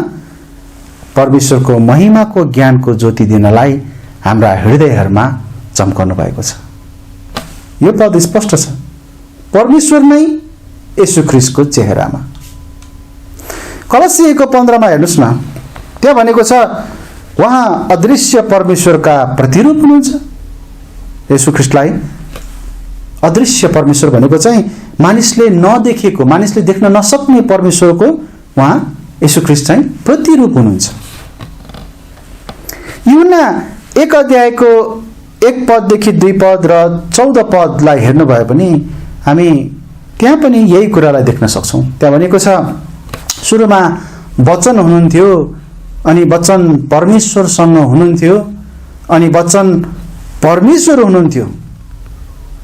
परमेश्वरको महिमाको ज्ञानको ज्योति दिनलाई हाम्रा हृदयहरूमा चम्काउनु भएको छ। यो पद स्पष्ट छ, परमेश्वर नै येशू ख्रीष्टको चेहरामा। कलसी 1:15 मा हेर्नुस् न, त्यहाँ भनेको छ उहाँ अदृश्य परमेश्वरका प्रतिरूप हुनुहुन्छ। येशू ख्रीष्टलाई अदृश्य परमेश्वर भनेको चाहिँ मानिसले नदेखेको, मानिसले देख्न नसक्ने परमेश्वरको उहाँ येशू ख्रीष्ट चाहिँ प्रतिरूप हुनुहुन्छ। यूहन्ना 1 अध्यायको 1 पददेखि 2 पद र 14 पदलाई हेर्नुभयो भने हामी त्यहाँ पनि यही कुरालाई देख्न सक्छौँ। त्यहाँ भनेको छ सुरुमा वचन हुनुहुन्थ्यो, अनि वचन परमेश्वरसँग हुनुहुन्थ्यो, अनि वचन परमेश्वर हुनुहुन्थ्यो।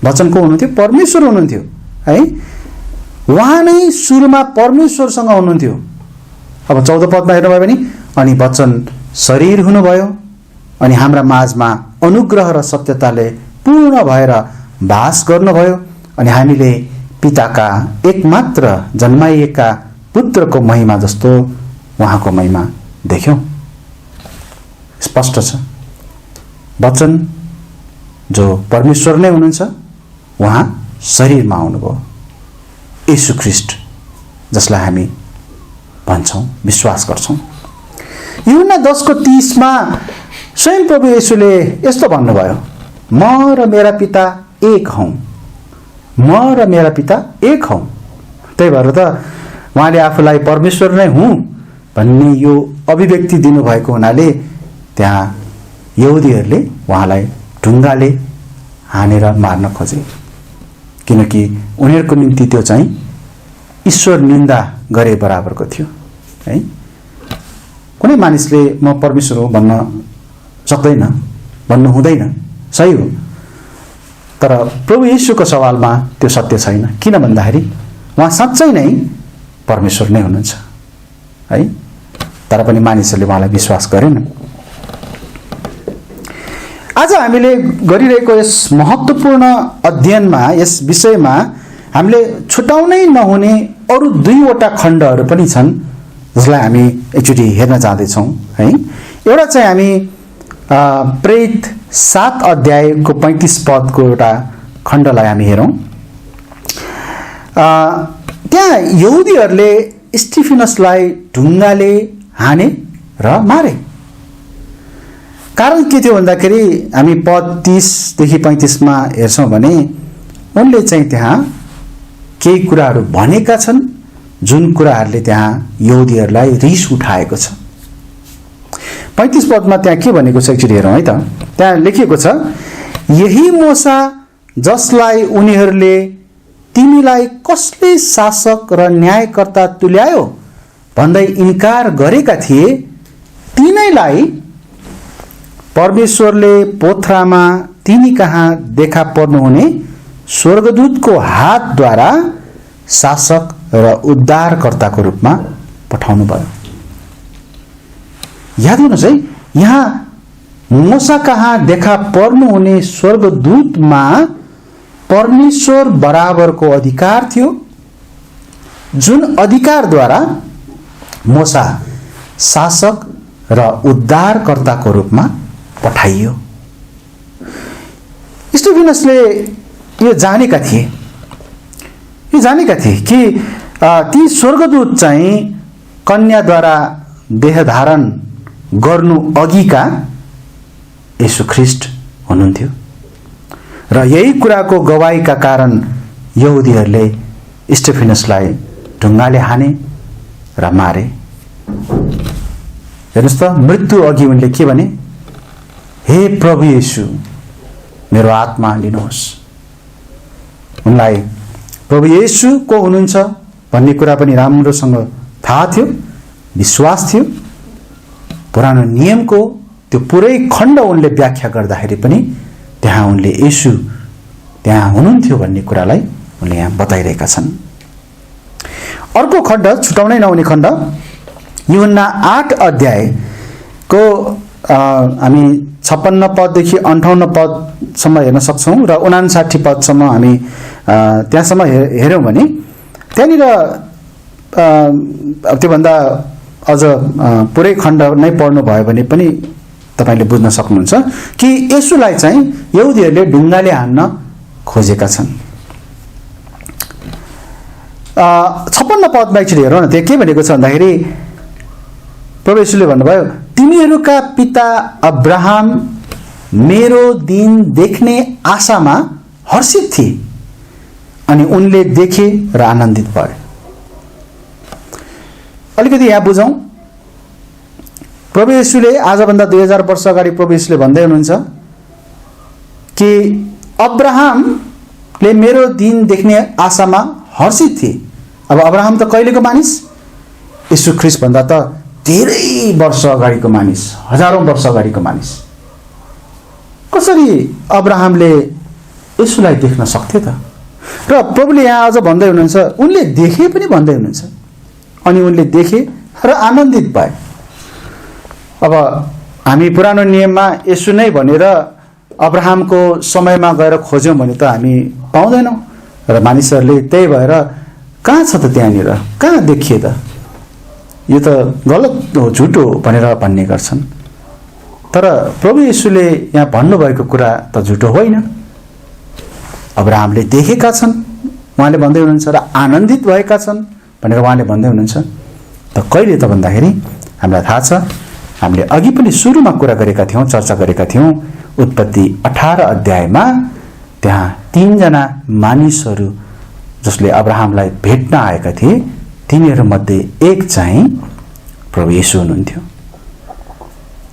वचन को हुनुहुन्थ्यो? परमेश्वर हुनुहुन्थ्यो है। उहाँ नै सुरुमा परमेश्वरसँग हुनुहुन्थ्यो। अब 14 पदमा हेर्नुभयो भने अनि वचन शरीर हुनुभयो अनि हाम्रा माझमा अनुग्रह र सत्यताले पूर्ण भएर वास गर्नुभयो, अनि हामीले पिताका एकमात्र जन्माइएका पुत्रको महिमा जस्तो उहाँको महिमा देख्यौं। स्पष्ट छ, वचन जो परमेश्वर नै हुनुहुन्छ उहाँ शरीरमा आउनुभयो, येशू ख्रीष्ट जसलाई हामी भन्छौं, विश्वास गर्छौं। यूहन्ना 10:30 मा स्वयं प्रभु येशूले यस्तो भन्नुभयो, म र मेरा पिता एक हौं, म र मेरा पिता एक हौं। त्यही भएर त उहाँले आफूलाई परमेश्वर नै हुँ भन्ने यो अभिव्यक्ति दिनुभएको हुनाले त्यहाँ यहुदीहरूले उहाँलाई ढुङ्गाले हानेर मार्न खोजे, किनकि उनीहरूको निम्ति त्यो चाहिँ ईश्वर निन्दा गरे बराबरको थियो है। कुनै मानिसले म परमेश्वर हो भन्न सक्दैन, भन्नु हुँदैन, सही हो। तर प्रभु येशूको सवालमा त्यो सत्य छैन। किन भन्दाखेरि उहाँ साँच्चै नै परमेश्वर नै हुनुहुन्छ है, तर पनि मानिसहरूले उहाँलाई विश्वास गरेनन्। आज हामीले गरिरहेको यस महत्त्वपूर्ण अध्ययनमा, यस विषयमा हामीले छुटाउनै नहुने अरू 2वटा खण्डहरू पनि छन् जसलाई हामी एकचोटि हेर्न जाँदैछौँ है। एउटा चाहिँ हामी प्रेरित 7 अध्यायको 35 पदको एउटा खण्डलाई हामी हेरौँ। त्यहाँ यहुदीहरूले स्टिफेनसलाई ढुङ्गाले हाने र मारे। कारण के थियो भन्दाखेरि हामी पद 30 देखि 35 मा हेर्छौँ भने उनले चाहिँ त्यहाँ केही कुराहरू भनेका छन् जुन कुराहरूले त्यहाँ यहुदीहरूलाई रिस उठाएको छ। 35 पदमा त्यहाँ के भनेको छ एकचोटि हेरौँ है त। त्यहाँ लेखिएको छ, यही मूसा जसलाई उनीहरूले तिमीलाई कसले शासक र न्यायकर्ता तुल्यायो भन्दै इन्कार गरेका थिए, तिनैलाई परमेश्वरले पोथ्रामा तिनी कहाँ देखा पर्नुहुने स्वर्गदूतको हातद्वारा शासक र उद्धारकर्ताको रूपमा पठाउनु भयो। याद गर्नुहोस् है, यहाँ मूसा कहाँ देखा पर्नुहुने स्वर्गदूतमा परमेश्वर बराबरको अधिकार थियो, जुन अधिकारद्वारा मूसा शासक र उद्धारकर्ताको रूपमा पठाइयो। स्टिफेनसले यो जानेका थिए कि ती स्वर्गदूत चाहिँ कन्याद्वारा देहधारण गर्नु अघिका येशू ख्रीष्ट हुनुहुन्थ्यो र यही कुराको गवाहीका कारण यहुदीहरूले स्टिफेनसलाई ढुङ्गाले हाने र मारे। हेर्नुहोस् त, मृत्यु अघि उनले के भने, हे प्रभु येशू मेरो आत्मा लिनुहोस्। उनलाई प्रभु येशू को हुनुहुन्छ भन्ने कुरा पनि राम्रोसँग थाहा थियो, विश्वास थियो। पुरानो नियमको त्यो पुरै खण्ड उनले व्याख्या गर्दाखेरि पनि त्यहाँ उनले येशू त्यहाँ हुनुहुन्थ्यो भन्ने कुरालाई उनले यहाँ बताइरहेका छन्। अर्को खण्ड, छुटाउनै नहुने खण्ड, यूहन्ना 8 अध्यायको हामी 56 पददेखि 58 पदसम्म हेर्न सक्छौँ र 59 पदसम्म हामी त्यहाँसम्म हेऱ्यौँ भने त्यहाँनिर त्योभन्दा अझ पुरै खण्ड नै पढ्नु भयो भने पनि तपाईले बुझ्न सक्नुहुन्छ कि येशूलाई चाहिँ यहुदीहरूले ढुङ्गाले हान्न खोजेका छन्। 56 पदमा एकचोटि हेरौँ न, त्यहाँ के भनेको छ भन्दाखेरि प्रभु येशूले भन्नुभयो, तिमीहरूका पिता अब्राहम मेरो दिन देख्ने आशामा हर्षित थिए अनि उनले देखे र आनन्दित भए। अलिकति यहाँ बुझौँ। प्रभु येशूले आजभन्दा 2000 वर्ष अगाडि प्रभु येशूले भन्दै हुनुहुन्छ कि अब्राहमले मेरो दिन देख्ने आशामा हर्षित थिए। अब अब्राहम त कहिलेको मानिस? यीशु ख्रीष्ट भन्दा त धेरै वर्ष अगाडिको मानिस, हजारौं वर्ष अगाडिको मानिस। कसरी अब्राहमले यीशुलाई देख्न सक्थे त? र प्रभुले यहाँ अझ भन्दै हुनुहुन्छ, उनले देखे पनि भन्दै हुनुहुन्छ, अनि उनले देखे र आनन्दित भए। अब हामी पुरानो नियममा यीशु नै भनेर अब्राहमको समयमा गएर खोज्यौँ भने त हामी पाउँदैनौँ, र मानिसहरूले त्यही भएर कहाँ छ त त्यहाँनिर, कहाँ देखिए त, यो त गलत हो, झुटो भनेर भन्ने गर्छन्। तर प्रभु येशूले यहाँ भन्नुभएको कुरा त झुटो होइन। अब्राहमले देखेका छन्, उहाँले भन्दै हुनुहुन्छ, र आनन्दित भएका छन् भनेर उहाँले भन्दै हुनुहुन्छ। त कहिले त भन्दाखेरि हामीलाई थाहा छ, हामीले अघि पनि सुरुमा कुरा गरेका थियौँ, चर्चा गरेका थियौँ, उत्पत्ति 18 अध्यायमा त्यहाँ 3 जना मानिसहरू जसले अब्राहमलाई भेट्न आएका थिए, तिनीहरूमध्ये एक चाहिँ प्रभु येशू हुनुहुन्थ्यो।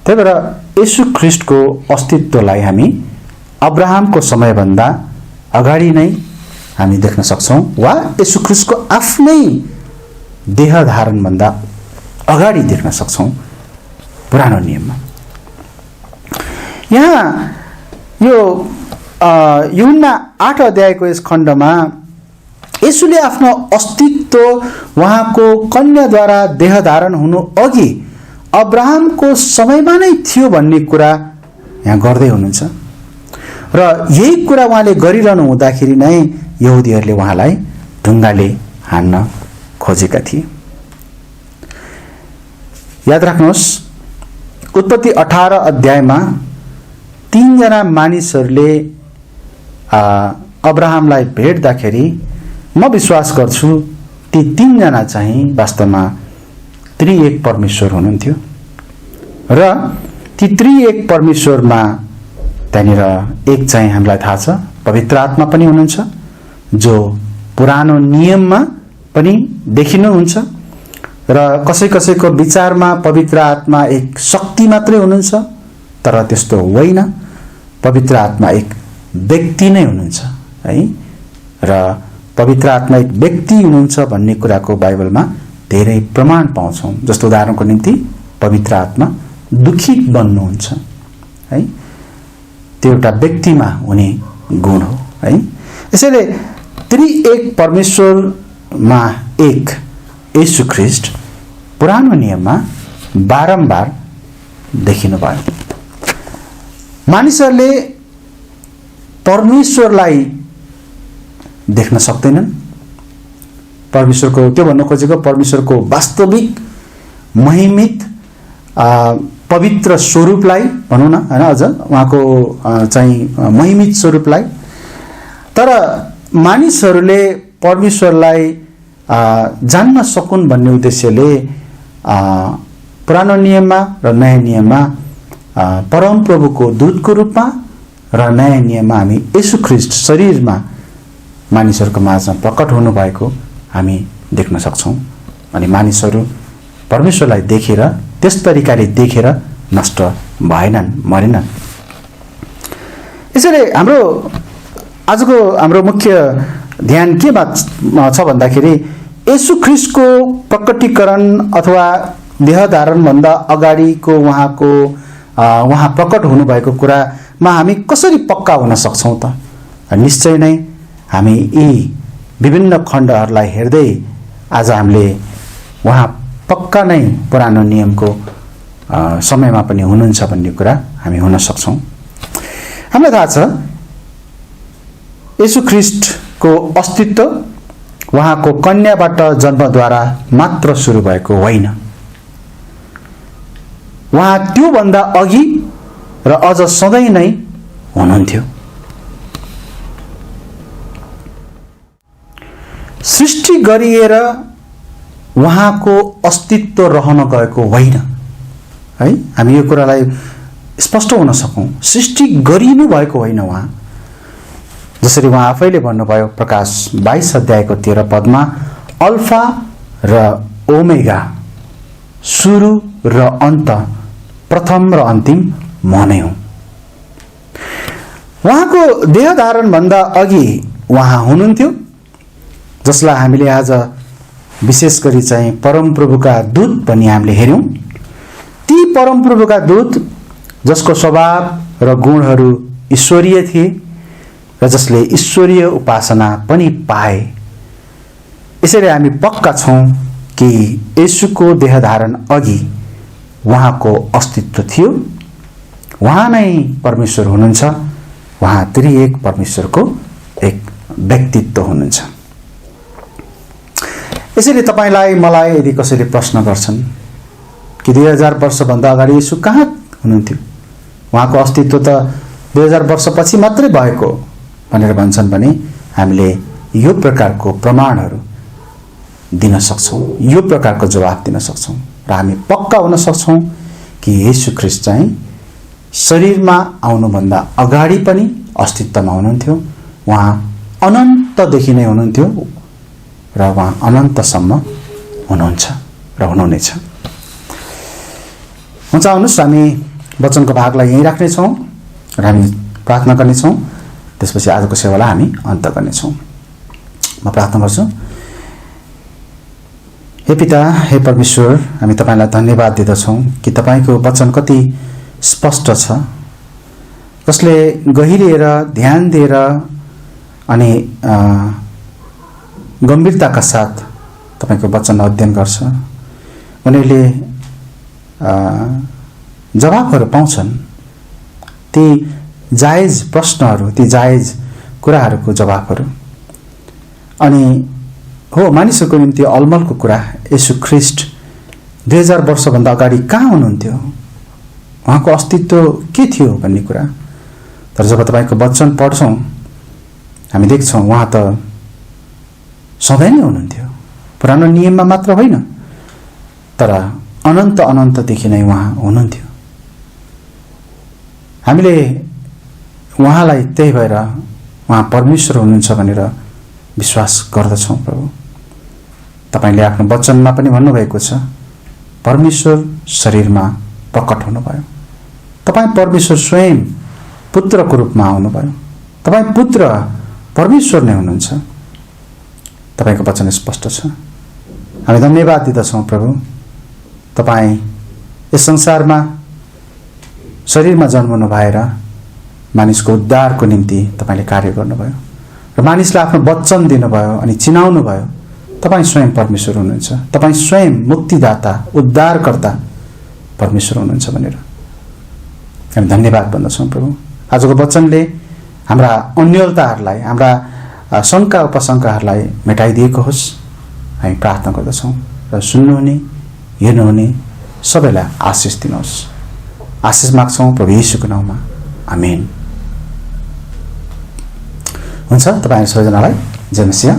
त्यही भएर येशू ख्रीष्टको अस्तित्वलाई हामी अब्राहमको समयभन्दा अगाडि नै हामी देख्न सक्छौँ, वा येशू ख्रीष्टको आफ्नै देह धारणभन्दा अगाडि देख्न सक्छौँ पुरानो नियममा। यहाँ यो यूहन्ना 8 अध्यायको यस खण्डमा येशूले आफ्नो अस्तित्व उहाँको कन्याद्वारा देह धारण हुनु अघि अब्राहमको समयमा नै थियो भन्ने कुरा यहाँ गर्दै हुनुहुन्छ, र यही कुरा उहाँले गरिरहनु हुँदाखेरि नै यहुदीहरूले उहाँलाई ढुङ्गाले हान्न खोजेका थिए। याद राख्नुहोस्, उत्पत्ति 18 अध्यायमा 3 जना मानिसहरूले अब्राहमलाई भेट्दाखेरि म विश्वास गर्छु ती 3 जना चाहिँ वास्तवमा त्रिएक परमेश्वर हुनुहुन्थ्यो, र ती त्रिएक परमेश्वरमा त्यहाँनिर एक चाहिँ हामीलाई थाहा छ पवित्र आत्मा पनि हुनुहुन्छ, जो पुरानो नियममा पनि देखिनुहुन्छ, र कसै कसैको विचारमा पवित्र आत्मा एक शक्ति मात्रै हुनुहुन्छ, तर त्यस्तो होइन। पवित्र आत्मा एक व्यक्ति नै हुनुहुन्छ है, र पवित्र आत्मा एक व्यक्ति हुनुहुन्छ भन्ने कुराको बाइबलमा धेरै प्रमाण पाउँछौँ। जस्तो उदाहरणको निम्ति पवित्र आत्मा दुखित बन्नुहुन्छ है, त्यो एउटा व्यक्तिमा हुने गुण हो है। यसैले त्रिएक परमेश्वरमा एक येशू ख्रीष्ट पुरानो नियममा बारम्बार देखिनु भयो। मानिसहरूले परमेश्वरलाई देख्न सक्दैनन्। परमेश्वरको, त्यो भन्न खोजेको परमेश्वरको वास्तविक महिमित पवित्र स्वरूपलाई भनौँ न हैन, अझ उहाँको चाहिँ महिमित स्वरूपलाई। तर मानिसहरूले परमेश्वरलाई जान्न सकुन् भन्ने उद्देश्यले पुरानो नियममा र नयाँ नियममा परमप्रभुको दूतको रूपमा र नयाँ नियममा हामी येशू ख्रीष्ट शरीरमा मानिसहरूको माझमा प्रकट हुनुभएको हामी देख्न सक्छौँ। अनि मानिसहरू परमेश्वरलाई देखेर त्यस तरिकाले देखेर नष्ट भएनन्, मरेनन्। यसैले आजको हाम्रो मुख्य ध्यान केमा छ भन्दाखेरि येशू ख्रीष्टको प्रकटीकरण अथवा देह धारणभन्दा अगाडिको उहाँ प्रकट हुनुभएको कुरामा हामी कसरी पक्का हुन सक्छौँ त? निश्चय नै हामी यी विभिन्न खण्डहरूलाई हेर्दै आज हामीले उहाँ पक्का नै पुरानो नियमको समयमा पनि हुनुहुन्छ भन्ने कुरा हामी हुन सक्छौँ। हामीलाई थाहा छ येशू ख्रीष्टको अस्तित्व उहाँको कन्याबाट जन्मद्वारा मात्र सुरु भएको होइन। उहाँ त्योभन्दा अघि र अझ सधैँ नै हुनुहुन्थ्यो। सृष्टि गरिएर उहाँको अस्तित्व रहन गएको होइन है। हामी यो कुरालाई स्पष्ट हुन सकौँ। सृष्टि गरिनु भएको होइन उहाँ। जसरी उहाँ आफैले भन्नुभयो प्रकाश 22 अध्यायको 13 पदमा, अल्फा र ओमेगा, सुरु र अन्त, प्रथम र अन्तिम म नै हुँ। उहाँको देह धारण भन्दा अघि उहाँ हुनुहुन्थ्यो, जसलाई हामीले आज विशेष गरी चाहिँ परमप्रभुका दूत पनि हामीले हेर्यौं। ती परमप्रभुका दूत जसको स्वभाव र गुणहरू ईश्वरीय थिए र जसले ईश्वरीय उपासना पनि पाए। यसैले हामी पक्का छौं कि येशूको देह धारण अघि उहाँको अस्तित्व थियो। उहाँ नै परमेश्वर हुनुहुन्छ। उहाँ त्रिएक परमेश्वरको एक व्यक्तित्व हुनुहुन्छ। यसैले तपाईलाई मलाई यदि कसैले प्रश्न गर्छन् कि 2000 वर्षभन्दा अगाडि येशू कहाँ हुनुहुन्थ्यो, उहाँको अस्तित्व त 2000 वर्षपछि मात्रै भएको भनेर भन्छन् भने हामीले यो प्रकारको प्रमाणहरू दिन सक्छौं, यो प्रकारको जवाफ दिन सक्छौं र हामी पक्का हुन सक्छौं कि येशू ख्रीष्ट चाहिँ शरीरमा आउनुभन्दा अगाडि पनि अस्तित्वमा हुनुहुन्थ्यो। उहाँ अनन्तदेखि नै हुनुहुन्थ्यो र उहाँ अनन्तसम्म हुनुहुन्छ र हुनुहुनेछ। हुन्छ, आउनुहोस् हामी वचनको भागलाई यहीँ राख्नेछौँ र हामी प्रार्थना गर्नेछौँ। त्यसपछि आजको सेवालाई हामी अन्त गर्नेछौँ। म प्रार्थना गर्छु। हे पिता, हे परमेश्वर, हामी तपाईलाई धन्यवाद दिदछौँ कि तपाईको वचन कति स्पष्ट छ, जसले गहिरिएर ध्यान दिएर अनि गम्भीरताका साथ तपाईको वचन अध्ययन गर्छ। उनीहरूले जवाफहरू पाउँछन्, ती जायज प्रश्नहरू, ती जायज कुराहरूको जवाफहरू। अनि हो, मानिसहरूको निम्ति अलमलको कुरा, येशू ख्रीष्ट 2000 वर्षभन्दा अगाडि कहाँ हुनुहुन्थ्यो, उहाँको अस्तित्व के थियो भन्ने कुरा। तर जब तपाईको वचन पढ्छौँ हामी देख्छौँ उहाँ त सधैँ नै हुनुहुन्थ्यो। पुरानो नियममा मात्र होइन, तर अनन्त अनन्तदेखि नै उहाँ हुनुहुन्थ्यो। हामीले उहाँलाई त्यही भएर उहाँ परमेश्वर हुनुहुन्छ भनेर विश्वास गर्दछौँ। प्रभु, तपाईले आफ्नो वचनमा पनि भन्नुभएको छ, परमेश्वर शरीरमा प्रकट हुनुभयो। तपाईँ परमेश्वर स्वयं पुत्रको रूपमा आउनुभयो। तपाईँ पुत्र परमेश्वर नै हुनुहुन्छ। तपाईको वचन स्पष्ट छ। हामी धन्यवाद दिदछौँ प्रभु, तपाईँ यस संसारमा शरीरमा जन्मनु भएर मानिसको उद्धारको निम्ति तपाईले कार्य गर्नुभयो र मानिसलाई आफ्नो वचन दिनुभयो अनि चिनाउनु भयो। तपाईँ स्वयं परमेश्वर हुनुहुन्छ। तपाईँ स्वयं मुक्तिदाता, उद्धारकर्ता परमेश्वर हुनुहुन्छ भनेर हामी धन्यवाद भन्दछौँ प्रभु। आजको वचनले हाम्रा अन्योलताहरूलाई, हाम्रा शङ्का उपशङ्काहरूलाई मेटाइदिएको होस्, हामी प्रार्थना गर्दछौँ र सुन्नुहुने, हेर्नुहुने सबैलाई आशिष दिनुहोस्। आशिष माग्छौँ प्रभु येशूको नाममा, आमेन। हुन्छ, तपाईहरु सबैजनालाई जय मसीह।